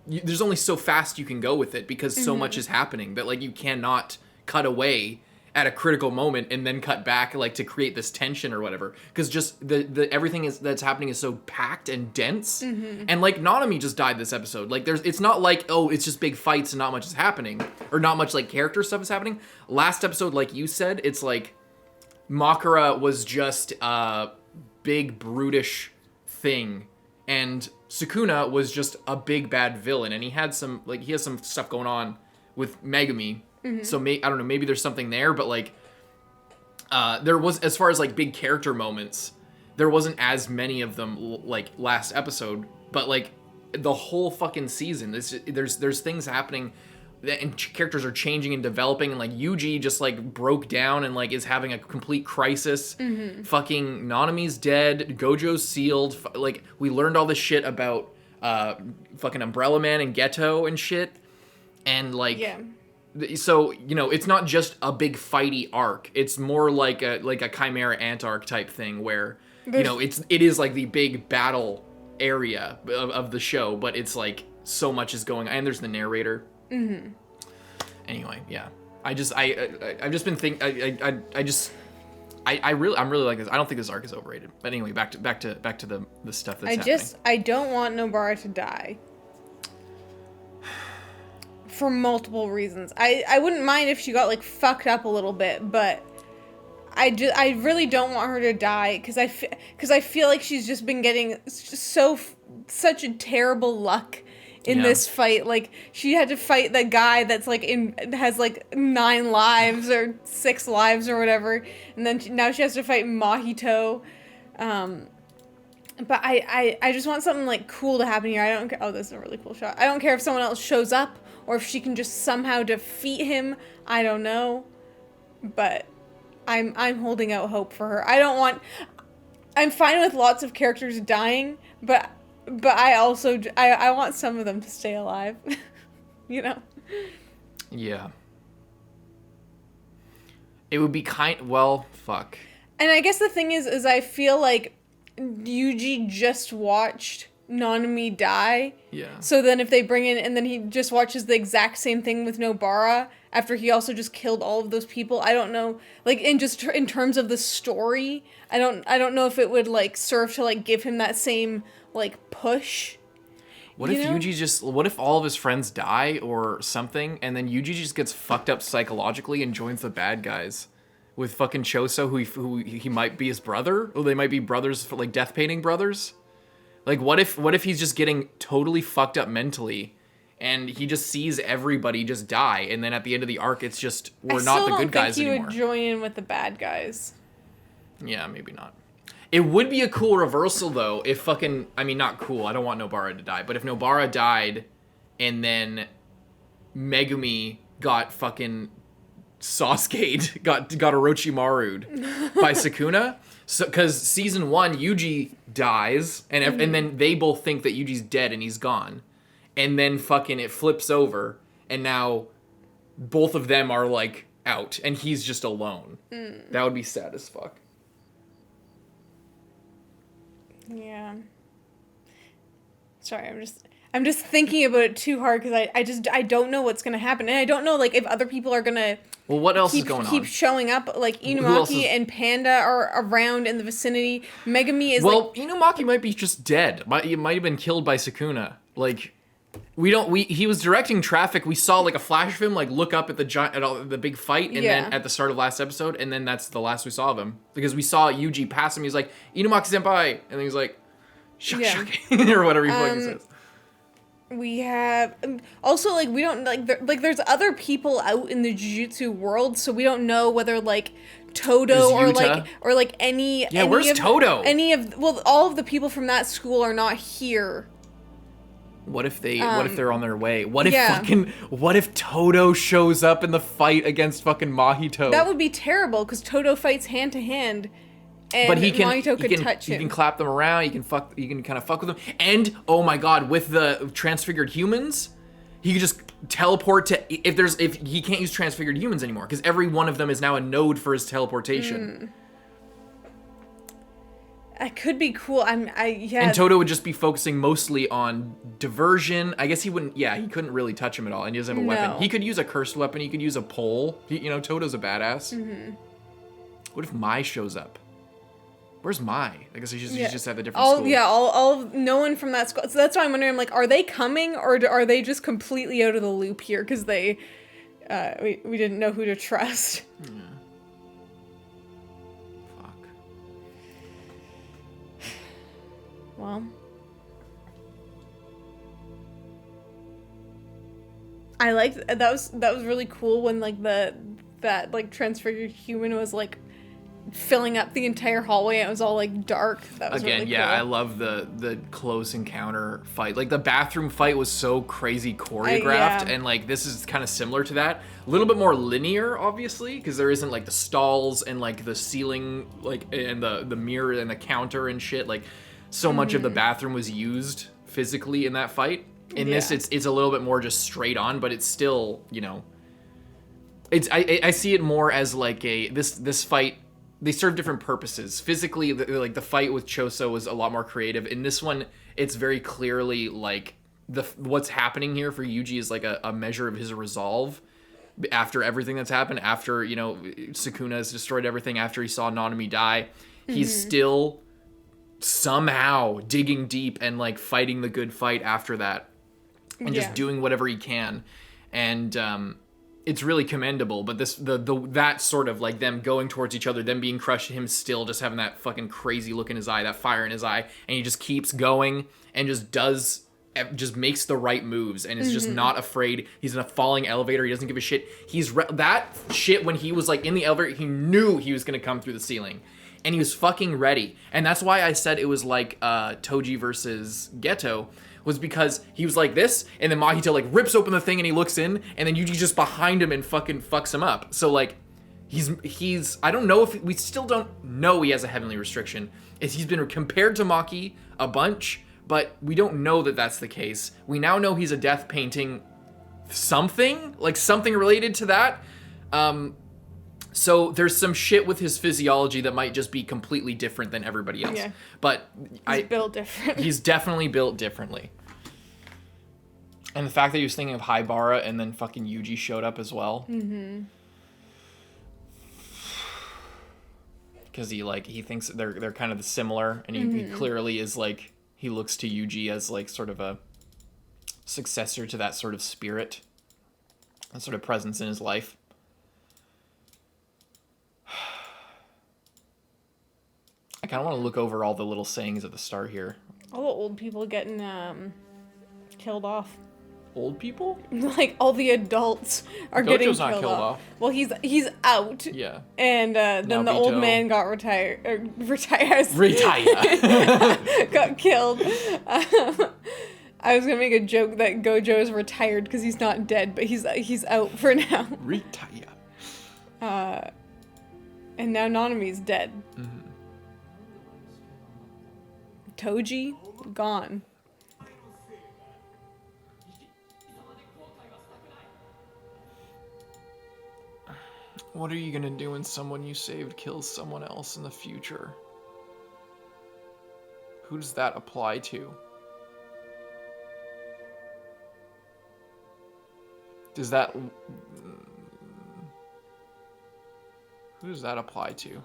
there's only so fast you can go with it because so much is happening that like you cannot cut away at a critical moment and then cut back like to create this tension or whatever, because just the everything that's happening is so packed and dense. And like Nanami just died this episode. Like it's not like, oh, it's just big fights and not much is happening or not much like character stuff is happening. Last episode, like you said, it's like Makara was just a big brutish thing and Sukuna was just a big bad villain, and he has some stuff going on with Megumi. So I don't know, maybe there's something there, but like there was, as far as like big character moments, there wasn't as many of them like last episode, but like the whole fucking season, there's things happening, and characters are changing and developing, and like YUJI just like broke down and like is having a complete crisis. Fucking Nanami's dead, Gojo's sealed, like we learned all this shit about fucking Umbrella Man and Ghetto and shit, and like so, you know, it's not just a big fighty arc, it's more like a Chimera Ant arc type thing where you know it is like the big battle area of the show, but it's like so much is going on, and there's the narrator. Anyway, yeah. I've just been thinking. I'm really like this. I don't think this arc is overrated. But anyway, back to the stuff that's happening. I don't want Nobara to die. For multiple reasons. I wouldn't mind if she got like fucked up a little bit, but I really don't want her to die because I feel like she's just been getting such a terrible luck in this fight. Like she had to fight the guy that's like has like 9 lives or 6 lives or whatever, and then now she has to fight Mahito. But I just want something like cool to happen here. I don't care. Oh, this is a really cool shot. I don't care if someone else shows up or if she can just somehow defeat him. I don't know, but I'm holding out hope for her. I'm fine with lots of characters dying, but I also I want some of them to stay alive. You know? Yeah. It would be fuck. And I guess the thing is I feel like Yuji just watched Nanami die. Yeah. So then if they bring in, and then he just watches the exact same thing with Nobara after he also just killed all of those people. I don't know, like in terms of the story, I don't know if it would like serve to like give him that same like push. What if all of his friends die or something, and then Yuji just gets fucked up psychologically and joins the bad guys with fucking Choso, who he might be his brother, or they might be brothers, for like death painting brothers. Like what if he's just getting totally fucked up mentally, and he just sees everybody just die, and then at the end of the arc, it's just we're not the good guys anymore. I still don't think he would join in with the bad guys. Yeah, maybe not. It would be a cool reversal though if fucking, I mean, not cool. I don't want Nobara to die, but if Nobara died, and then Megumi got fucking Sasuke'd, got Orochimaru'd by Sukuna. So, because season 1, Yuji dies, and then they both think that Yuji's dead and he's gone, and then fucking it flips over, and now both of them are like out, and he's just alone. That would be sad as fuck. Yeah. Sorry, I'm just thinking about it too hard because I don't know what's gonna happen, and I don't know like if other people are gonna. Well, what else is going on? Keep showing up, like Inumaki and Panda are around in the vicinity. Megumi is Inumaki might be just dead. He might have been killed by Sukuna. Like, he was directing traffic. We saw like a flash of him, like look up at the big fight, and then at the start of last episode, and then that's the last we saw of him because we saw Yuji pass him. He's like Inumaki senpai, and then he's like, shuck, or whatever he fucking says. We have also like we don't like there's other people out in the Jujutsu world, so we don't know whether like Todo or like any where's Todo? All of the people from that school are not here. What if they're on their way? What if Todo shows up in the fight against fucking Mahito? That would be terrible because Todo fights hand to hand. And but Mahito could touch him. You can clap them around. You can kind of fuck with them. And oh my god, with the transfigured humans, he could just teleport to if he can't use transfigured humans anymore because every one of them is now a node for his teleportation. That could be cool. And Todo would just be focusing mostly on diversion. I guess he wouldn't. Yeah, he couldn't really touch him at all. And he doesn't have a weapon. He could use a cursed weapon. He could use a pole. Todo's a badass. What if Mai shows up? Where's Mai? I guess he's just at the different school. Yeah, no one from that school. So that's why I'm wondering, like, are they coming or are they just completely out of the loop here because they, we didn't know who to trust. Yeah. Fuck. Well, I liked that was really cool when like that like transfigured human was like filling up the entire hallway and it was all like dark. That was Again, really yeah, cool. I love the close encounter fight. Like the bathroom fight was so crazy choreographed, and like this is kind of similar to that. A little bit more linear, obviously, because there isn't like the stalls and like the ceiling, like and the mirror and the counter and shit. Like so much of the bathroom was used physically in that fight. In this, it's a little bit more just straight on, but it's still, you know, it's I see it more as like this fight. They serve different purposes. Physically, like the fight with Choso was a lot more creative. In this one, it's very clearly like what's happening here for Yuji is like a measure of his resolve after everything that's happened. After, you know, Sukuna has destroyed everything. After he saw Nanami die, he's still somehow digging deep and like fighting the good fight after that, and just doing whatever he can. And it's really commendable, but that sort of like them going towards each other, them being crushed, him still just having that fucking crazy look in his eye, that fire in his eye, and he just keeps going and just makes the right moves and is just not afraid. He's in a falling elevator. He doesn't give a shit. That shit when he was like in the elevator, he knew he was gonna come through the ceiling, and he was fucking ready. And that's why I said it was like Toji versus Geto. Was because he was like this, and then Mahito like rips open the thing and he looks in, and then Yuji just behind him and fucking fucks him up. So like, he's I don't know if we still don't know he has a heavenly restriction. He's been compared to Maki a bunch, but we don't know that that's the case. We now know he's a death painting something related to that. So there's some shit with his physiology that might just be completely different than everybody else. Yeah. But he's built different. He's definitely built differently. And the fact that he was thinking of Haibara and then fucking Yuji showed up as well. Mm-hmm. Because he thinks they're kind of similar, and he clearly is like, he looks to Yuji as like sort of a successor to that sort of spirit, that sort of presence in his life. I kind of want to look over all the little sayings at the start here. All the old people getting killed off. Old people? Like all the adults are getting killed not killed off. Well, he's out. Yeah. And then the old man got retired. Retire. Got killed. I was gonna make a joke that Gojo is retired because he's not dead, but he's out for now. Retire. And now Nanami's dead. Mm-hmm. Toji, gone. What are you gonna do when someone you saved kills someone else in the future? Who does that apply to? Who does that apply to?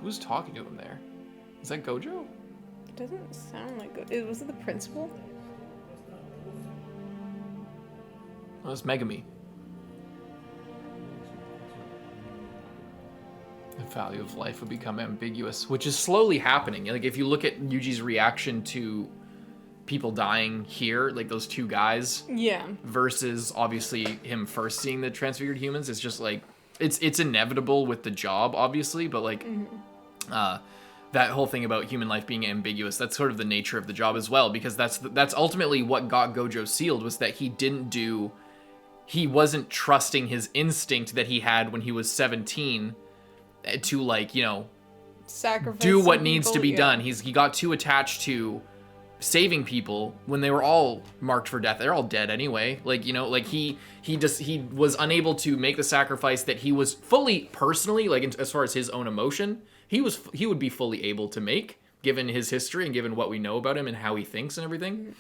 Who's talking to him there? Is that Gojo? It doesn't sound like was it the principal? Well, it's Megami. The value of life would become ambiguous, which is slowly happening. Like, if you look at Yuji's reaction to people dying here, like those two guys, versus obviously him first seeing the transfigured humans, it's just like, it's inevitable with the job, obviously, but like, that whole thing about human life being ambiguous, that's sort of the nature of the job as well, because that's ultimately what got Gojo sealed, was that he wasn't trusting his instinct that he had when he was 17 to, like, you know, sacrifice, do what needs to be done. He got too attached to saving people when they were all marked for death. They're all dead anyway. Like, you know, like he was unable to make the sacrifice that he was fully, personally, like as far as his own emotion, he would be fully able to make, given his history and given what we know about him and how he thinks and everything.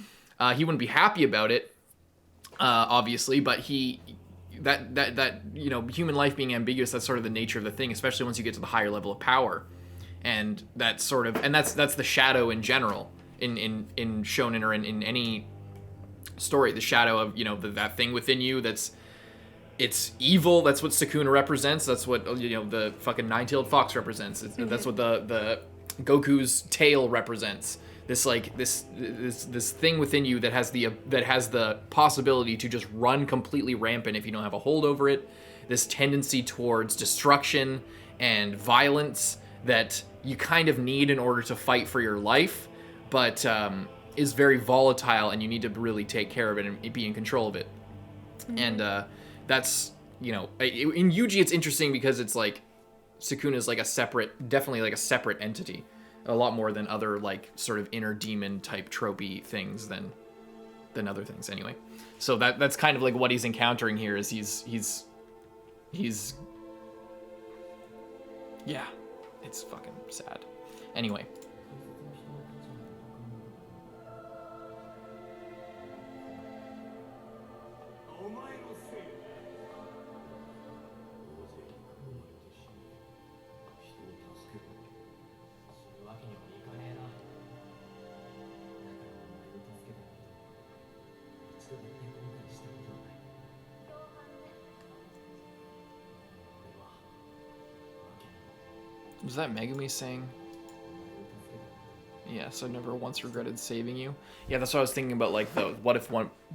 He wouldn't be happy about it, obviously, but that you know, human life being ambiguous, that's sort of the nature of the thing, especially once you get to the higher level of power. And that's the shadow in general in shonen or in any story, the shadow of, you know, that thing within you it's evil. That's what Sukuna represents. That's what, you know, the fucking nine-tailed fox represents. That's what the Goku's tail represents. This like this thing within you that has the possibility to just run completely rampant if you don't have a hold over it. This tendency towards destruction and violence that you kind of need in order to fight for your life, but is very volatile, and you need to really take care of it and be in control of it. And that's, you know, in Yuji it's interesting because it's like Sukuna is like definitely like a separate entity, a lot more than other like sort of inner demon type tropey things than other things anyway. So that's kind of like what he's encountering here is he's yeah, it's fucking sad. Anyway. Was that Megumi saying? Yes, I've never once regretted saving you. Yeah, that's what I was thinking about, like, what if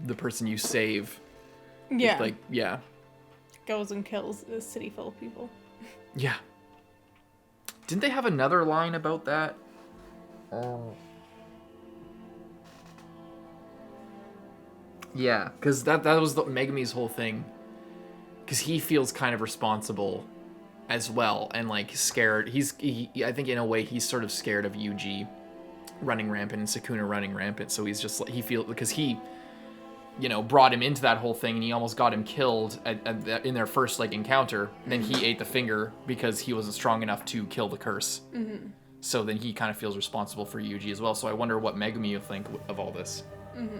the person you save... Yeah. Like, yeah. Goes and kills a city full of people. Yeah. Didn't they have another line about that? Yeah, because that was Megumi's whole thing. Because he feels kind of responsible as well, and like scared. I think in a way he's sort of scared of Yuji running rampant and Sukuna running rampant. So he's just like, because he, you know, brought him into that whole thing, and he almost got him killed in their first like encounter. Then he ate the finger because he wasn't strong enough to kill the curse. Mm-hmm. So then he kind of feels responsible for Yuji as well. So I wonder what Megumi would think of all this. Mm-hmm.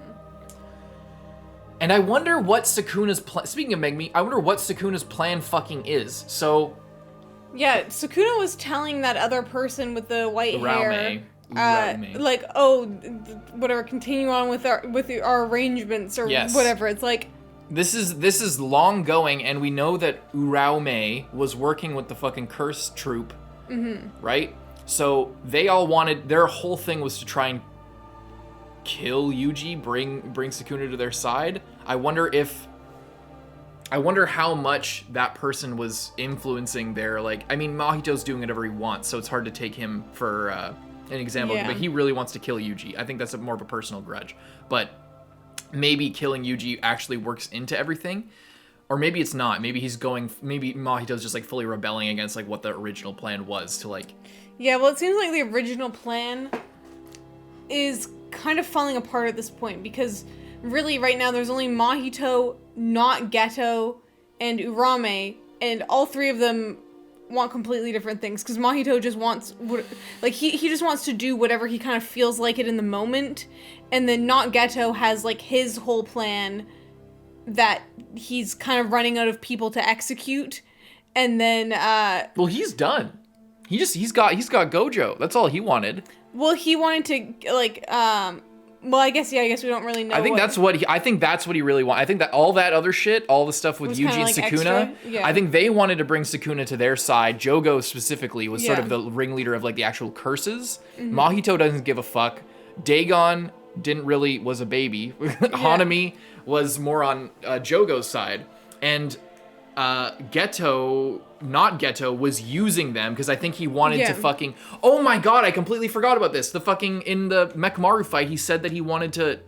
And I wonder what Sukuna's speaking of Megumi, I wonder what Sukuna's plan fucking is. So yeah, Sukuna was telling that other person with the white hair, Uraume. like, oh, whatever, continue on with our arrangements or whatever. It's like this is long going, and we know that Uraume was working with the fucking curse troop, right? So they all wanted, their whole thing was to try and kill Yuji, bring Sukuna to their side. I wonder how much that person was influencing their, like, I mean, Mahito's doing whatever he wants, so it's hard to take him for an example, but he really wants to kill Yuji. I think that's more of a personal grudge. But maybe killing Yuji actually works into everything, or maybe it's not. Maybe maybe Mahito's just, like, fully rebelling against, like, what the original plan was to, like... Yeah, well, it seems like the original plan is kind of falling apart at this point, because really right now there's only Mahito, not Geto, and Uraume, and all three of them want completely different things, because Mahito just wants, like, he just wants to do whatever he kind of feels like it in the moment, and then not Geto has, like, his whole plan that he's kind of running out of people to execute, and then, well, he's done. He's got Gojo. That's all he wanted. Well, he wanted to, like, well, I guess we don't really know. I think that's what he really wanted. I think that all that other shit, all the stuff with Yuji and like Sukuna, yeah. I think they wanted to bring Sukuna to their side. Jogo specifically was sort of the ringleader of, like, the actual curses. Mm-hmm. Mahito doesn't give a fuck. Dagon was a baby. Hanami was more on Jogo's side. And not Geto, was using them because I think he wanted to fucking... Oh my god, I completely forgot about this. The fucking... In the Mechamaru fight, he said that he wanted to...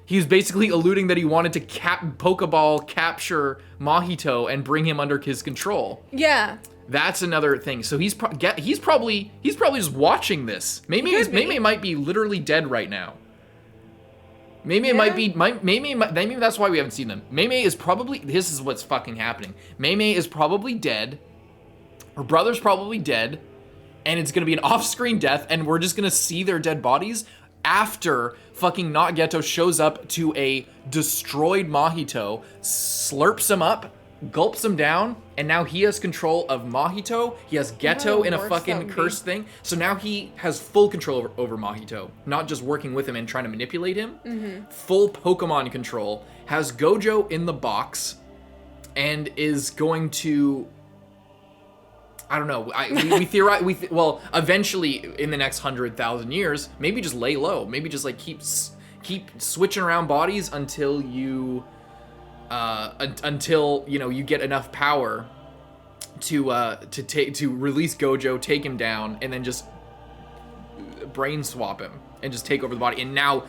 He was basically alluding that he wanted to Pokeball capture Mahito and bring him under his control. Yeah. That's another thing. So he's probably just watching this. Maybe might be literally dead right now. Maybe it might be, maybe that's why we haven't seen them. Mei is probably, this is what's fucking happening. Mei is probably dead. Her brother's probably dead. And it's gonna be an off-screen death, and we're just gonna see their dead bodies after fucking Not Geto shows up to a destroyed Mahito, slurps him up, gulps him down, and now he has control of Mahito. He has Geto in a fucking cursed thing. So now he has full control over Mahito, not just working with him and trying to manipulate him. Mm-hmm. Full Pokemon control. Has Gojo in the box and is going to I don't know. We theorize. Well, eventually in the next 100,000 years, maybe just lay low. Maybe just like keep switching around bodies until you you get enough power to release Gojo, take him down, and then just brain swap him and just take over the body. And now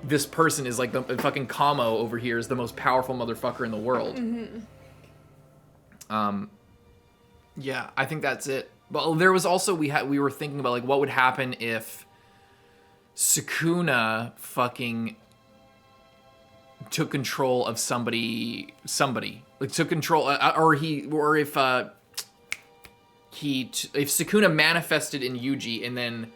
this person is like the fucking Kamo over here is the most powerful motherfucker in the world. Yeah, I think that's it. But there was also we were thinking about like what would happen if Sukuna fucking took control of somebody like took control or if Sukuna manifested in Yuji and then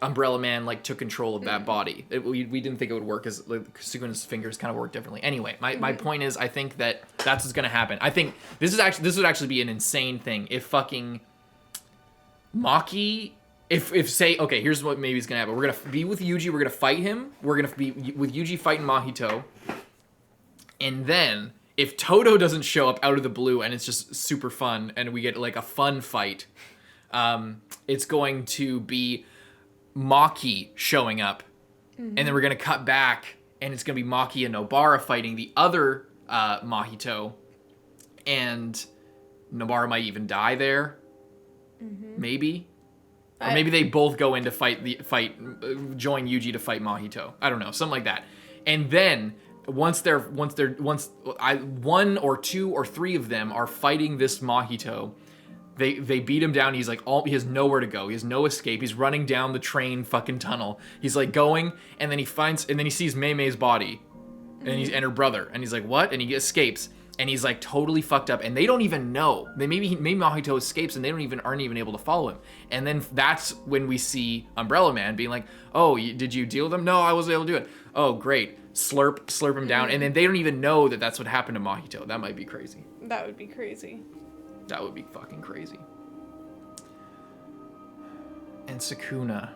Umbrella Man like took control of that body. We didn't think it would work as like, Sukuna's fingers kind of work differently. Anyway, my point is I think that's what's gonna happen. I think this would actually be an insane thing if fucking Maki if say okay, here's what maybe is gonna happen. We're gonna be with Yuji. We're gonna fight him. We're gonna be with Yuji fighting Mahito, and then if Todo doesn't show up out of the blue and it's just super fun and we get like a fun fight, it's going to be Maki showing up, and then we're gonna cut back, and it's gonna be Maki and Nobara fighting the other Mahito, and Nobara might even die there, maybe, or maybe they both go in to join Yuji to fight Mahito. I don't know, something like that, and then once one or two or three of them are fighting this Mahito. They beat him down. He's like he has nowhere to go. He has no escape. He's running down the train fucking tunnel. He's like going, and then he sees Mei Mei's body, and her brother, and he's like what? And he escapes, and he's like totally fucked up, and they don't even know. Maybe Mahito escapes, and they aren't even able to follow him. And then that's when we see Umbrella Man being like, oh, did you deal with him? No, I wasn't able to do it. Oh, great. Slurp him down, and then they don't even know that that's what happened to Mahito. That might be crazy. That would be crazy. That would be fucking crazy. And Sukuna.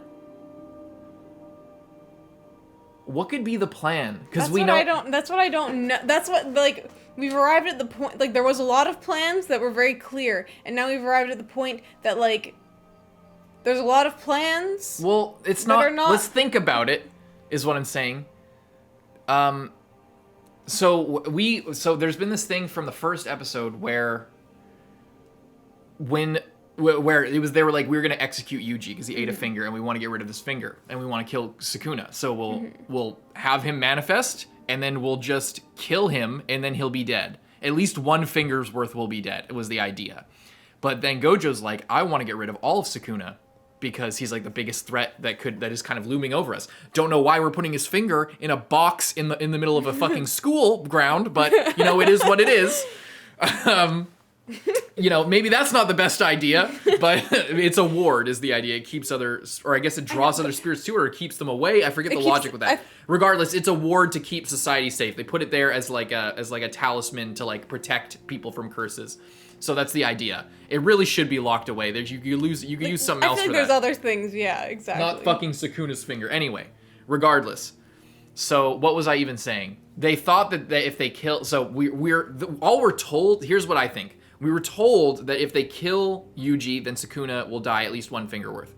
What could be the plan? Because we know. That's what I don't know. That's what, like, we've arrived at the point, like, there was a lot of plans that were very clear, and now we've arrived at the point that, like, there's a lot of plans. Well, it's not. Let's think about it, is what I'm saying. So there's been this thing from the first episode where they were like, we're gonna execute Yuji because he ate a finger and we want to get rid of this finger and we want to kill Sukuna. So we'll have him manifest and then we'll just kill him and then he'll be dead. At least one finger's worth will be dead. It was the idea. But then Gojo's like, I want to get rid of all of Sukuna because he's like the biggest threat that is kind of looming over us. Don't know why we're putting his finger in a box in the middle of a fucking school ground, but you know, it is what it is. You know, maybe that's not the best idea, but it's a ward is the idea. It keeps others, or I guess it draws other spirits to it or keeps them away. I forget the logic with that. Regardless, it's a ward to keep society safe. They put it there as like a talisman to like protect people from curses. So that's the idea. It really should be locked away. You can use something else for that. I think there's other things, yeah, exactly. Not fucking Sukuna's finger. Anyway, regardless. So what was I even saying? They thought that if they kill, so all we're told. Here's what I think. We were told that if they kill Yuji, then Sukuna will die at least one finger worth.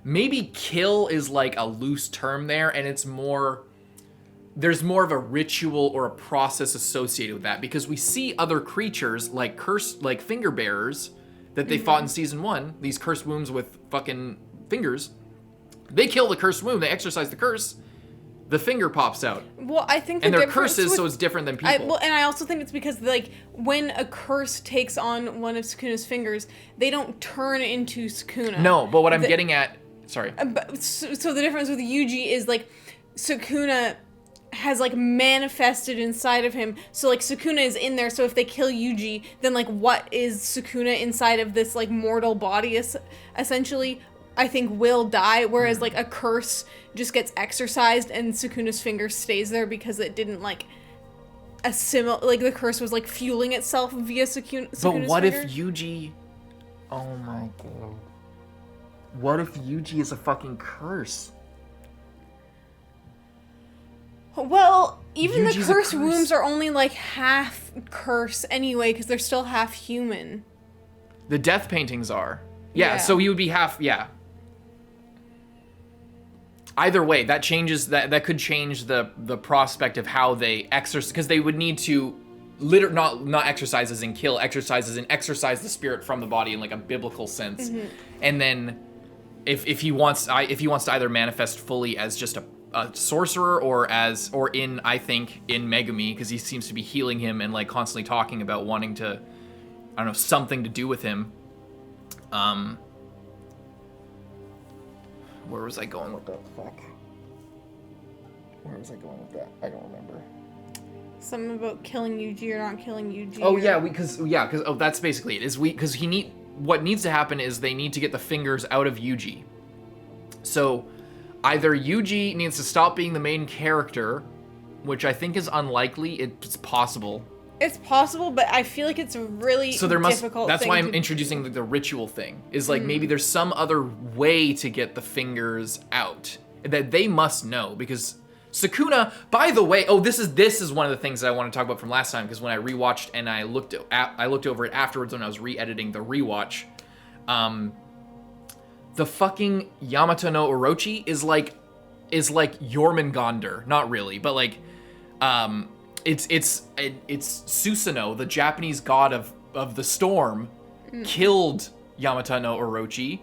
Maybe kill is like a loose term there, and it's more. There's more of a ritual or a process associated with that because we see other creatures like finger bearers that they fought in season 1. These cursed wombs with fucking fingers. They kill the cursed womb. They exorcise the curse. The finger pops out. Well, I think and they're curses, so it's different than people. And I also think it's because like when a curse takes on one of Sukuna's fingers, they don't turn into Sukuna. No, but what I'm getting at, sorry. So the difference with Yuji is like Sukuna has like manifested inside of him. So like Sukuna is in there. So if they kill Yuji, then like what is Sukuna inside of this like mortal body essentially? I think will die, whereas like a curse just gets exorcised and Sukuna's finger stays there because it didn't like assimilate, like the curse was like fueling itself via Sukuna's finger. But what finger? if Yuji, oh my god, what if Yuji is a fucking curse? Well, even Yuji's the cursed wombs are only like half curse anyway because they're still half human. The death paintings are. Yeah, so he would be half, yeah. Either way, that changes, that could change the prospect of how they exercise, because they would need to not exercise as in kill, exercise as in exercise the spirit from the body in like a biblical sense. And then if he wants to either manifest fully as just a sorcerer or in Megumi, because he seems to be healing him and like constantly talking about wanting to, I don't know, something to do with him. Where was I going with that? Fuck. Where was I going with that? I don't remember. Something about killing Yuji or not killing Yuji. Oh yeah, because that's basically it. Because what needs to happen is they need to get the fingers out of Yuji. So either Yuji needs to stop being the main character, which I think is unlikely. It's possible. It's possible, but I feel like it's really difficult. That's why I'm introducing the ritual thing. Is like maybe there's some other way to get the fingers out that they must know, because Sukuna, by the way, this is one of the things that I want to talk about from last time, because when I rewatched and I looked over it afterwards when I was re-editing the rewatch, the fucking Yamato no Orochi is like Jormungandr, not really, but like it's Susanoo, the Japanese god of the storm, killed Yamato no Orochi,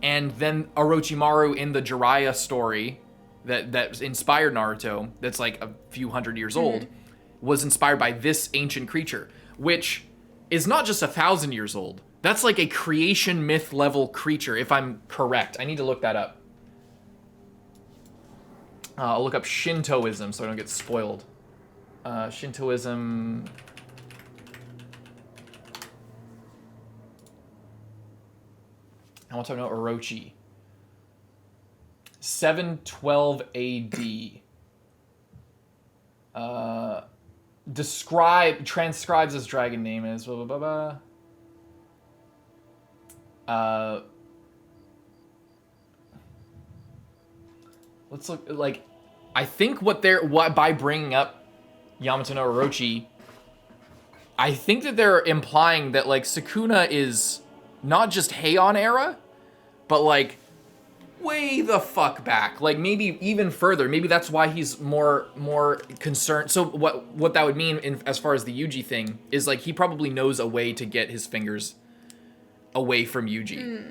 and then Orochimaru in the Jiraiya story that inspired Naruto, that's like a few hundred years old, was inspired by this ancient creature, which is not just 1,000 years old. That's like a creation myth level creature, if I'm correct. I need to look that up. I'll look up Shintoism so I don't get spoiled. Shintoism. I want to know Orochi. 712 AD. Transcribes as dragon name is blah blah blah blah. Let's look, like, I think by bringing up Yamato no Orochi, I think that they're implying that like Sukuna is not just Heian era, but like way the fuck back, like maybe even further. Maybe that's why he's more concerned. So what that would mean as far as the Yuji thing is, like, he probably knows a way to get his fingers away from Yuji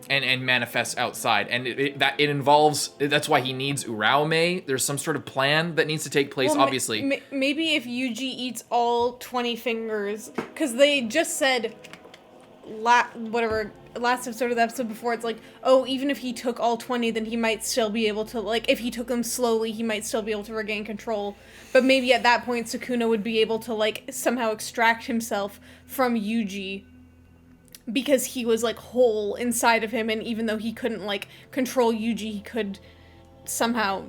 and manifest outside, and it involves, that's why he needs Uraume. There's some sort of plan that needs to take place, obviously. Maybe if Yuji eats all 20 fingers, because they just said last episode of the episode before, it's like, oh, even if he took all 20, then he might still be able to, like, if he took them slowly, he might still be able to regain control. But maybe at that point, Sukuna would be able to, like, somehow extract himself from Yuji, because he was, like, whole inside of him, and even though he couldn't, like, control Yuji, he could somehow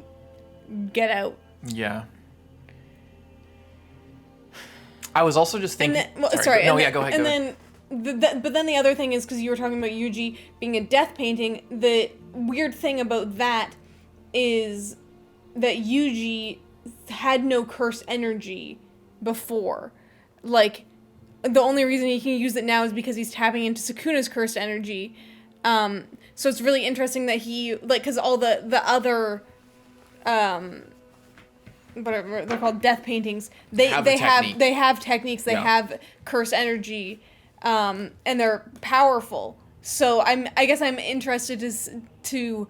get out. Yeah. I was also just thinking... Go ahead. But then the other thing is, because you were talking about Yuji being a death painting, the weird thing about that is that Yuji had no cursed energy before. Like, the only reason he can use it now is because he's tapping into Sukuna's cursed energy. So it's really interesting that he, like, because all the other, whatever they're called, death paintings, they have techniques, they have cursed energy. And they're powerful. So I guess I'm interested to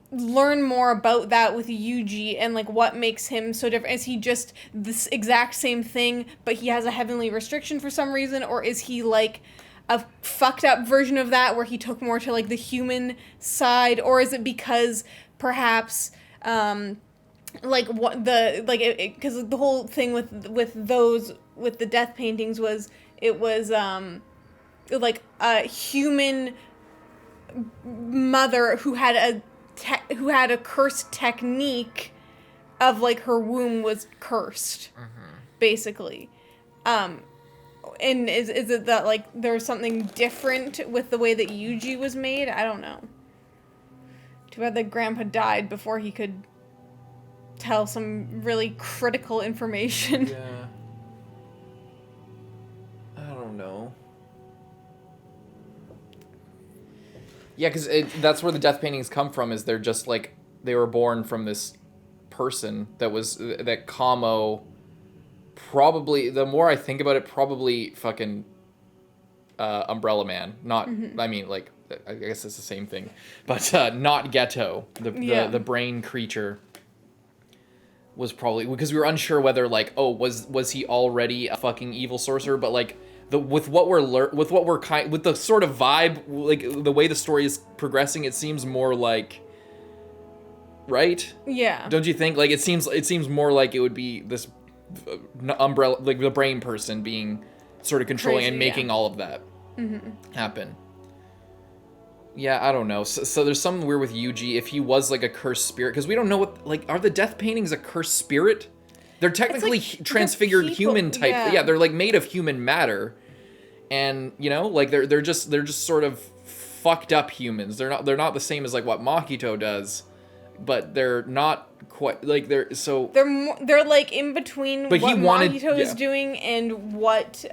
learn more about that with Yuji, and like what makes him so different. Is he just this exact same thing, but he has a heavenly restriction for some reason, or is he like a fucked up version of that where he took more to like the human side, or is it because perhaps like what the like because the whole thing with the death paintings was, it was like a human mother who had a cursed technique of, like, her womb was cursed, basically. And is it that, like, there's something different with the way that Yuji was made? I don't know. Too bad that Grandpa died before he could tell some really critical information. Yeah. I don't know. Yeah, because that's where the death paintings come from, is they're just like, they were born from this person that Kamo probably, the more I think about it, probably fucking Umbrella Man. Not, I mean, like, I guess it's the same thing. But not Ghetto, the brain creature, was probably, because we were unsure whether, like, oh, was he already a fucking evil sorcerer, but like, with the sort of vibe, like the way the story is progressing, it seems more like, right? Yeah. Don't you think? Like, it seems more like it would be this umbrella, like the brain person being sort of controlling and making all of that happen. Yeah, I don't know. So there's something weird with Yuji. If he was like a cursed spirit, because we don't know what, like, are the death paintings a cursed spirit? They're technically like transfigured human type. Yeah, they're like made of human matter, and you know, like they're just sort of fucked up humans. They're not the same as like what MAHITO does, but they're not quite like they're like in between but what MAHITO is doing and what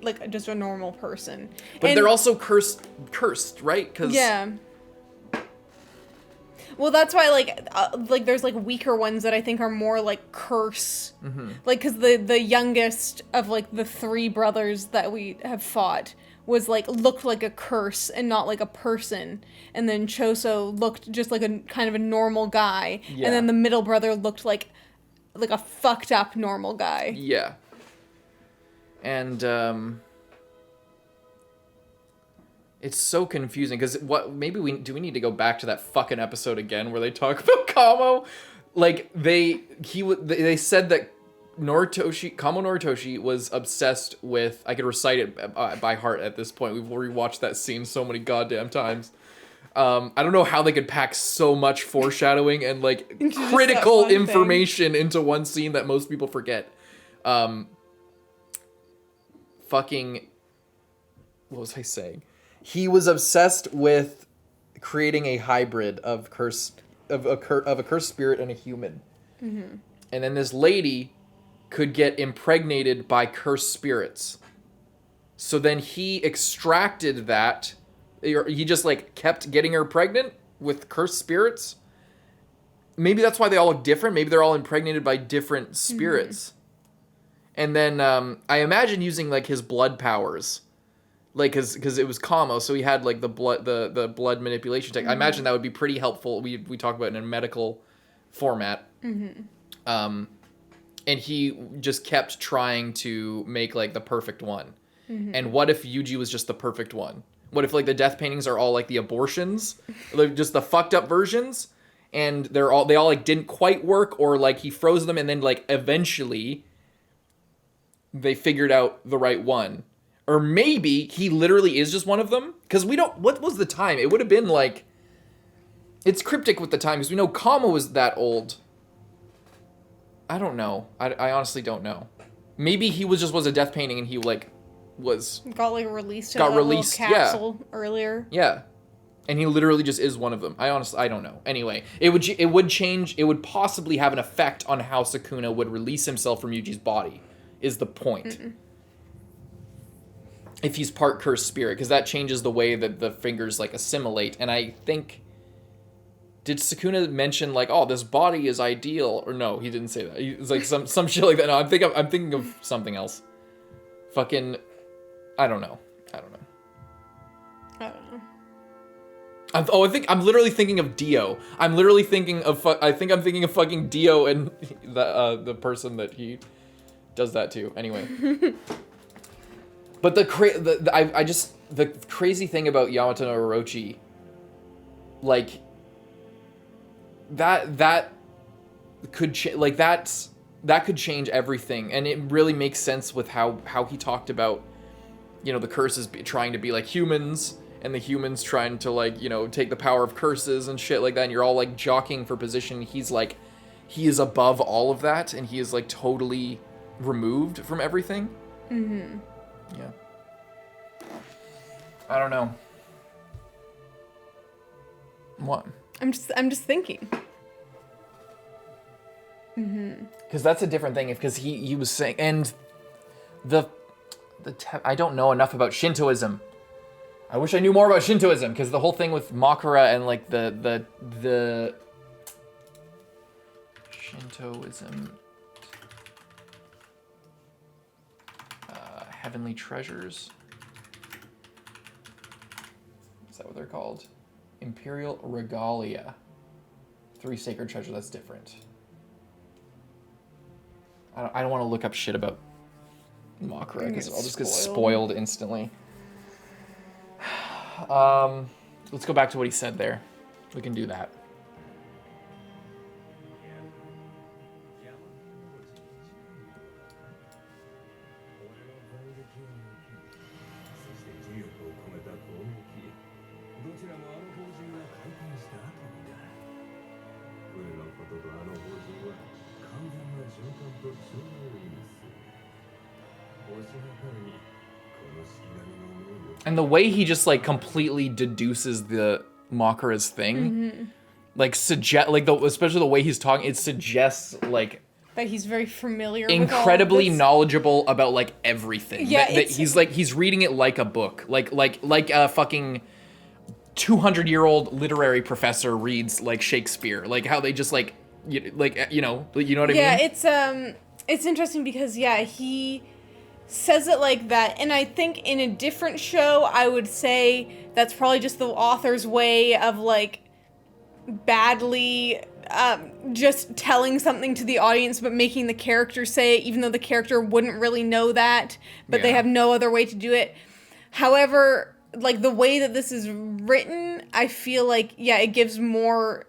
like just a normal person. But they're also cursed, right? Because well, that's why like there's like weaker ones that I think are more like curse, like because the youngest of like the three brothers that we have fought was like looked like a curse and not like a person, and then Choso looked just like a kind of a normal guy, and then the middle brother looked like a fucked up normal guy. Yeah. And it's so confusing because maybe we need to go back to that fucking episode again where they talk about Kamo. Like they said that Kamo Noritoshi was obsessed with, I could recite it by heart at this point. We've rewatched that scene so many goddamn times. I don't know how they could pack so much foreshadowing and like critical information into one scene that most people forget. Fucking, what was I saying? He was obsessed with creating a hybrid of a cursed spirit and a human. And then this lady could get impregnated by cursed spirits. So then he extracted that. He just like kept getting her pregnant with cursed spirits. Maybe that's why they all look different. Maybe they're all impregnated by different spirits. And then I imagine using like his blood powers. Like, because it was Kamo, so he had like the blood manipulation tech. I imagine that would be pretty helpful. We talk about it in a medical format. And he just kept trying to make like the perfect one. And what if Yuji was just the perfect one? What if like the death paintings are all like the abortions, like just the fucked up versions, and they all like didn't quite work, or like he froze them and then like eventually they figured out the right one. Or maybe he literally is just one of them. Because we don't... What was the time? It would have been like... It's cryptic with the time. Because we know Kamo was that old. I don't know. I honestly don't know. Maybe he was a death painting and he like was... Got released in a little capsule earlier. Yeah. And he literally just is one of them. I don't know. Anyway, it would change... It would possibly have an effect on how Sukuna would release himself from Yuji's body. Is the point. If he's part cursed spirit, because that changes the way that the fingers like assimilate. And I think, did Sukuna mention like, oh, this body is ideal? Or no, he didn't say that. It's like some shit like that. No, I'm thinking of something else. Fucking, I don't know. I'm literally thinking of Dio. I'm thinking of fucking Dio and the person that he does that to. Anyway. But the crazy thing about Yamato no Orochi, like that could change everything, and it really makes sense with how he talked about, you know, the curses trying to be like humans, and the humans trying to like, you know, take the power of curses and shit like that, and you're all like jockeying for position. He's like, he is above all of that, and he is like totally removed from everything. Yeah. I don't know. What? I'm just thinking. Because that's a different thing. Because he was saying, and I don't know enough about Shintoism. I wish I knew more about Shintoism, because the whole thing with Makura and like the Shintoism heavenly treasures. Is that what they're called? Imperial Regalia. 3 sacred treasure, that's different. I don't want to look up shit about Makura because I'll just get spoiled instantly. Let's go back to what he said there. We can do that. And the way he just like completely deduces the Makura's thing, like especially the way he's talking, it suggests like that he's very familiar, incredibly with all of this. knowledgeable about like everything. Yeah, that he's reading it like a book, like a fucking 200-year-old literary professor reads like Shakespeare, like how they just like you know what I mean? Yeah, it's interesting because he says it like that, and I think in a different show I would say that's probably just the author's way of like badly just telling something to the audience but making the character say it, even though the character wouldn't really know that, but they have no other way to do it. However, like the way that this is written, I feel like it gives more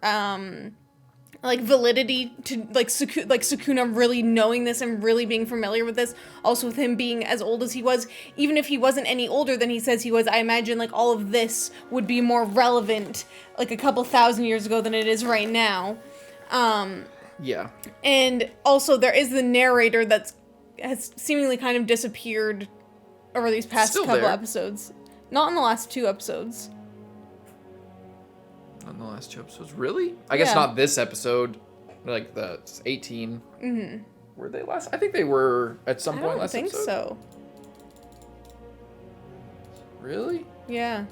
like validity to like Sukuna really knowing this and really being familiar with this. Also with him being as old as he was, even if he wasn't any older than he says he was, I imagine like all of this would be more relevant like a couple thousand years ago than it is right now. Yeah. And also there is the narrator has seemingly kind of disappeared over these past couple episodes. Not in the last 2 episodes. On the last 2 episodes, really? I guess not this episode. Like the 18. Mm-hmm. Were they last? I think they were at some point last episode. I don't think so. Really? Yeah.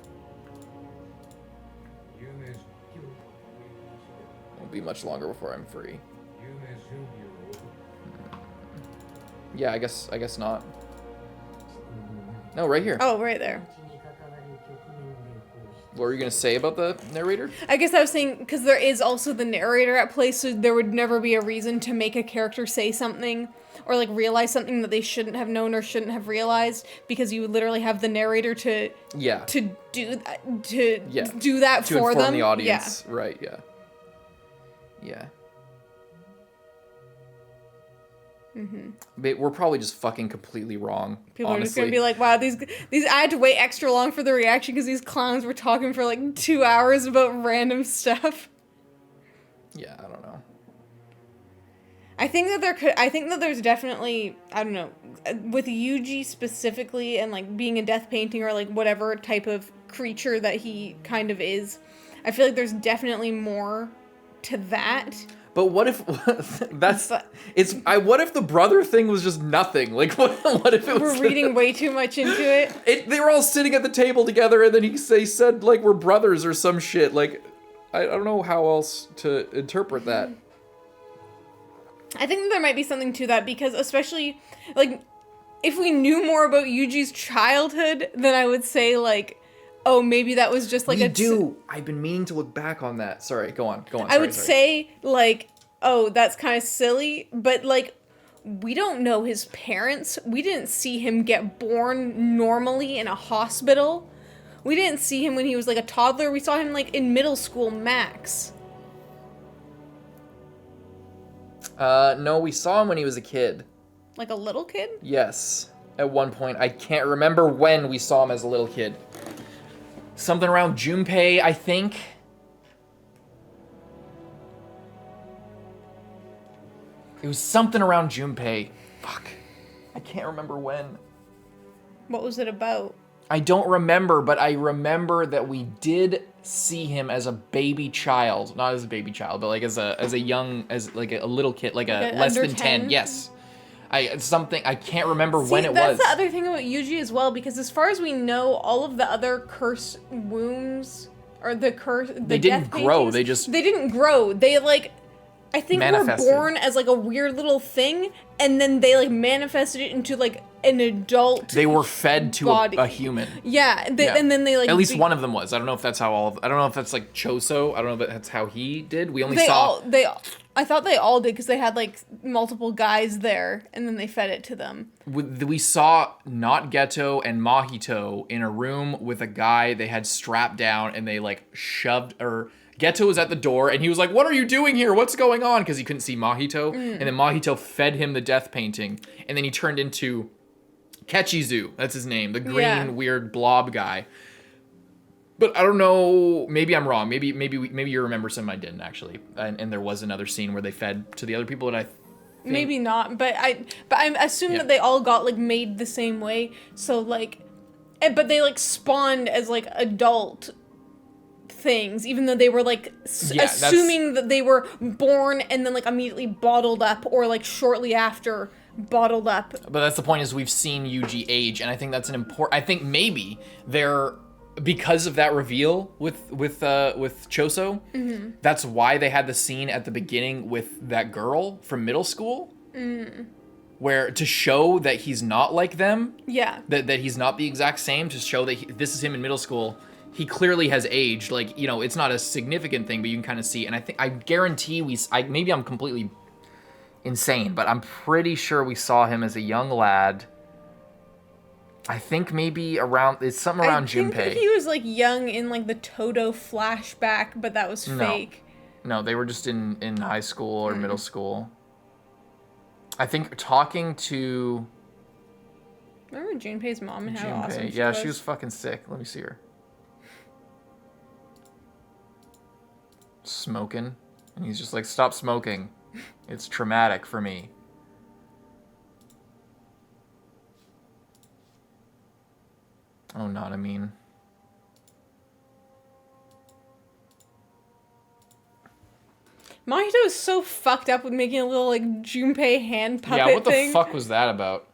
Won't be much longer before I'm free. Yeah, I guess not. No, right here. Oh, right there. What were you gonna say about the narrator? I guess I was saying, because there is also the narrator at play, so there would never be a reason to make a character say something or like realize something that they shouldn't have known or shouldn't have realized, because you would literally have the narrator to do that to for inform them. The audience. Yeah. Right. Yeah. Yeah. But we're probably just fucking completely wrong. People honestly. are just gonna be like, wow, these I had to wait extra long for the reaction because these clowns were talking for like 2 hours about random stuff. Yeah, I don't know. I think that there's definitely, I don't know, with YUJI specifically and like being a death painting or like whatever type of creature that he kind of is, I feel like there's definitely more to that. But what if what if the brother thing was just nothing? Like what if it was? We're reading way too much into it. They were all sitting at the table together, and then they said like we're brothers or some shit. Like I don't know how else to interpret that. I think there might be something to that, because especially like if we knew more about Yuji's childhood, then I would say like, oh, maybe that was just like I've been meaning to look back on that. Sorry, go on. I would say, like, oh, that's kind of silly, but, like, we don't know his parents. We didn't see him get born normally in a hospital. We didn't see him when he was, like, a toddler. We saw him, like, in middle school max. No, we saw him when he was a kid. Like a little kid? Yes. At one point. I can't remember when we saw him as a little kid. Something around Junpei, I think. It was something around Junpei. Fuck. I can't remember when. What was it about? I don't remember, but I remember that we did see him as a baby child. Not as a baby child, but like as a young, as like a little kid, like a less than 10. Yes. I can't remember See, when it that's was. the other thing about YUJI as well, because as far as we know, all of the other curse wombs or the They didn't grow. They didn't grow. They like, I think manifested. were born as like a weird little thing, and then they like manifested it into like an adult. They were fed to a human. Yeah, and then they like. At least one of them was. I don't know if that's how I don't know if that's like Choso. I don't know if that's how he did. We only saw. I thought they all did because they had like multiple guys there, and then they fed it to them. We saw not Geto and Mahito in a room with a guy they had strapped down, and they like shoved or. Geto was at the door, and he was like, "What are you doing here? What's going on?" Because he couldn't see Mahito, and then Mahito fed him the death painting, and then he turned into Kechizu. That's his name, the green weird blob guy. But I don't know. Maybe I'm wrong. Maybe you remember some I didn't actually, and there was another scene where they fed to the other people, and I. Maybe not, but I'm assuming that they all got like made the same way. So like, but they like spawned as like adult things, even though they were like assuming that they were born and then like immediately bottled up or like shortly after bottled up. But that's the point, is we've seen Yuji age, and I think that's an important. I think maybe they're because of that reveal with Choso. That's why they had the scene at the beginning with that girl from middle school. Where to show that he's not like them. Yeah. That he's not the exact same, to show that this is him in middle school. He clearly has aged, like, you know, it's not a significant thing, but you can kind of see. And I guarantee maybe I'm completely insane, but I'm pretty sure we saw him as a young lad. I think maybe it's something around Junpei. I think he was like young in like the Todo flashback, but that was fake. No, they were just in high school or middle school. I think talking to. Remember Junpei's mom and how awesome she was? She was fucking sick. Let me see her. Smoking, and he's just like, "Stop smoking. It's traumatic for me." Oh, not a mean. Mahito is so fucked up with making a little like Junpei hand puppet thing. Yeah, what the fuck was that about?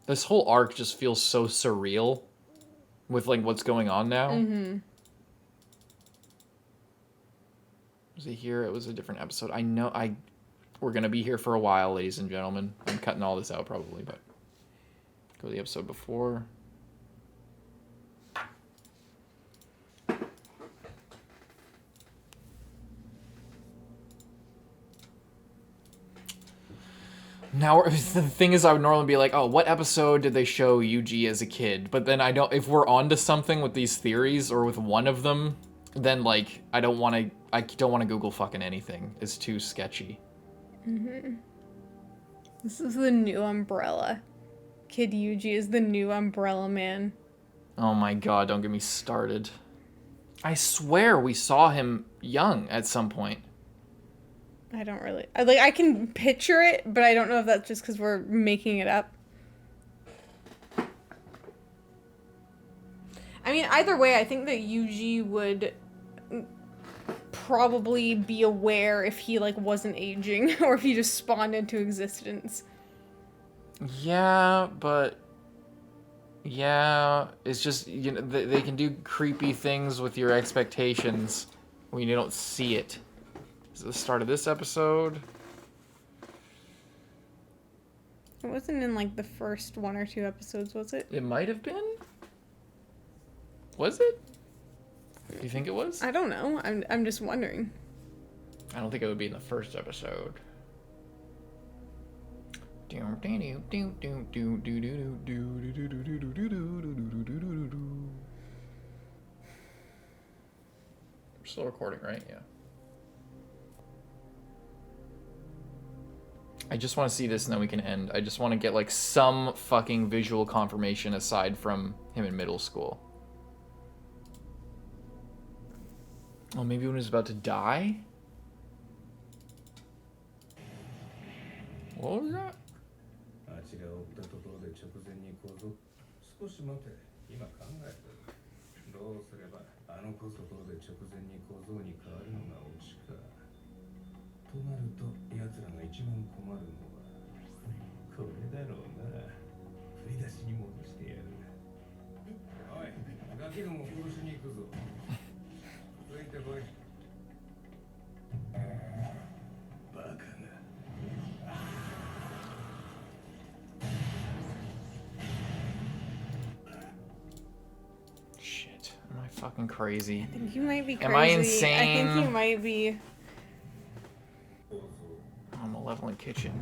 This whole arc just feels so surreal with like what's going on now. Was it here? It was a different episode. I know we're gonna be here for a while, ladies and gentlemen. I'm cutting all this out probably, but go to the episode before. Now, the thing is, I would normally be like, oh, what episode did they show Yuji as a kid? But then if we're onto something with these theories, or with one of them, then, like, I don't want to Google fucking anything. It's too sketchy. This is the new Umbrella. Kid Yuji is the new Umbrella Man. Oh my god, don't get me started. I swear we saw him young at some point. I don't really... I can picture it, but I don't know if that's just because we're making it up. I mean, either way, I think that Yuji would probably be aware if he, like, wasn't aging, or if he just spawned into existence. Yeah, but... Yeah, it's just, you know, they can do creepy things with your expectations when you don't see it. Is it the start of this episode? It wasn't in, like, the first 1 or 2 episodes, was it? It might have been? Was it? Do you think it was? I don't know. I'm just wondering. I don't think it would be in the first episode. We're still recording, right? Yeah. I just want to see this and then we can end. I just want to get like some fucking visual confirmation aside from him in middle school. Oh, maybe when he was about to die? What was that? Shit, am I fucking crazy? I think you might be crazy. Am I insane? I think you might be. Oh, malevolent kitchen.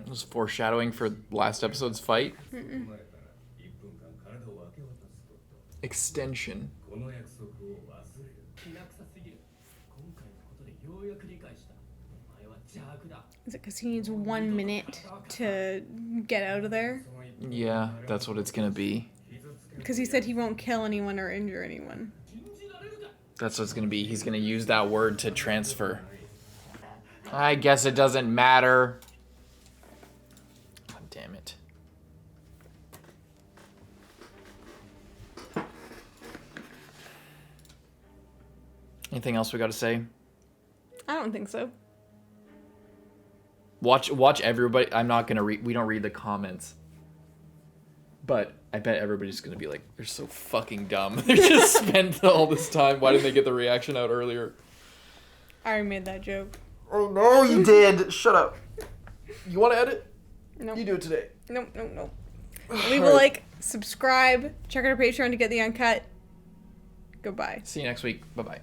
Was foreshadowing for last episode's fight. Extension. Is it because he needs 1 minute to get out of there? Yeah, that's what it's gonna be. Because he said he won't kill anyone or injure anyone. That's what it's gonna be. He's gonna use that word to transfer. I guess it doesn't matter. God damn it. Anything else we gotta say? I don't think so. Watch everybody. I'm not gonna read. We don't read the comments. But I bet everybody's gonna be like, they're so fucking dumb. They just spent all this time. Why didn't they get the reaction out earlier? I already made that joke. Oh no, you did. Shut up. You want to edit? Nope. You do it today. Nope. Leave a like, subscribe, check out our Patreon to get the uncut. Goodbye. See you next week. Bye bye.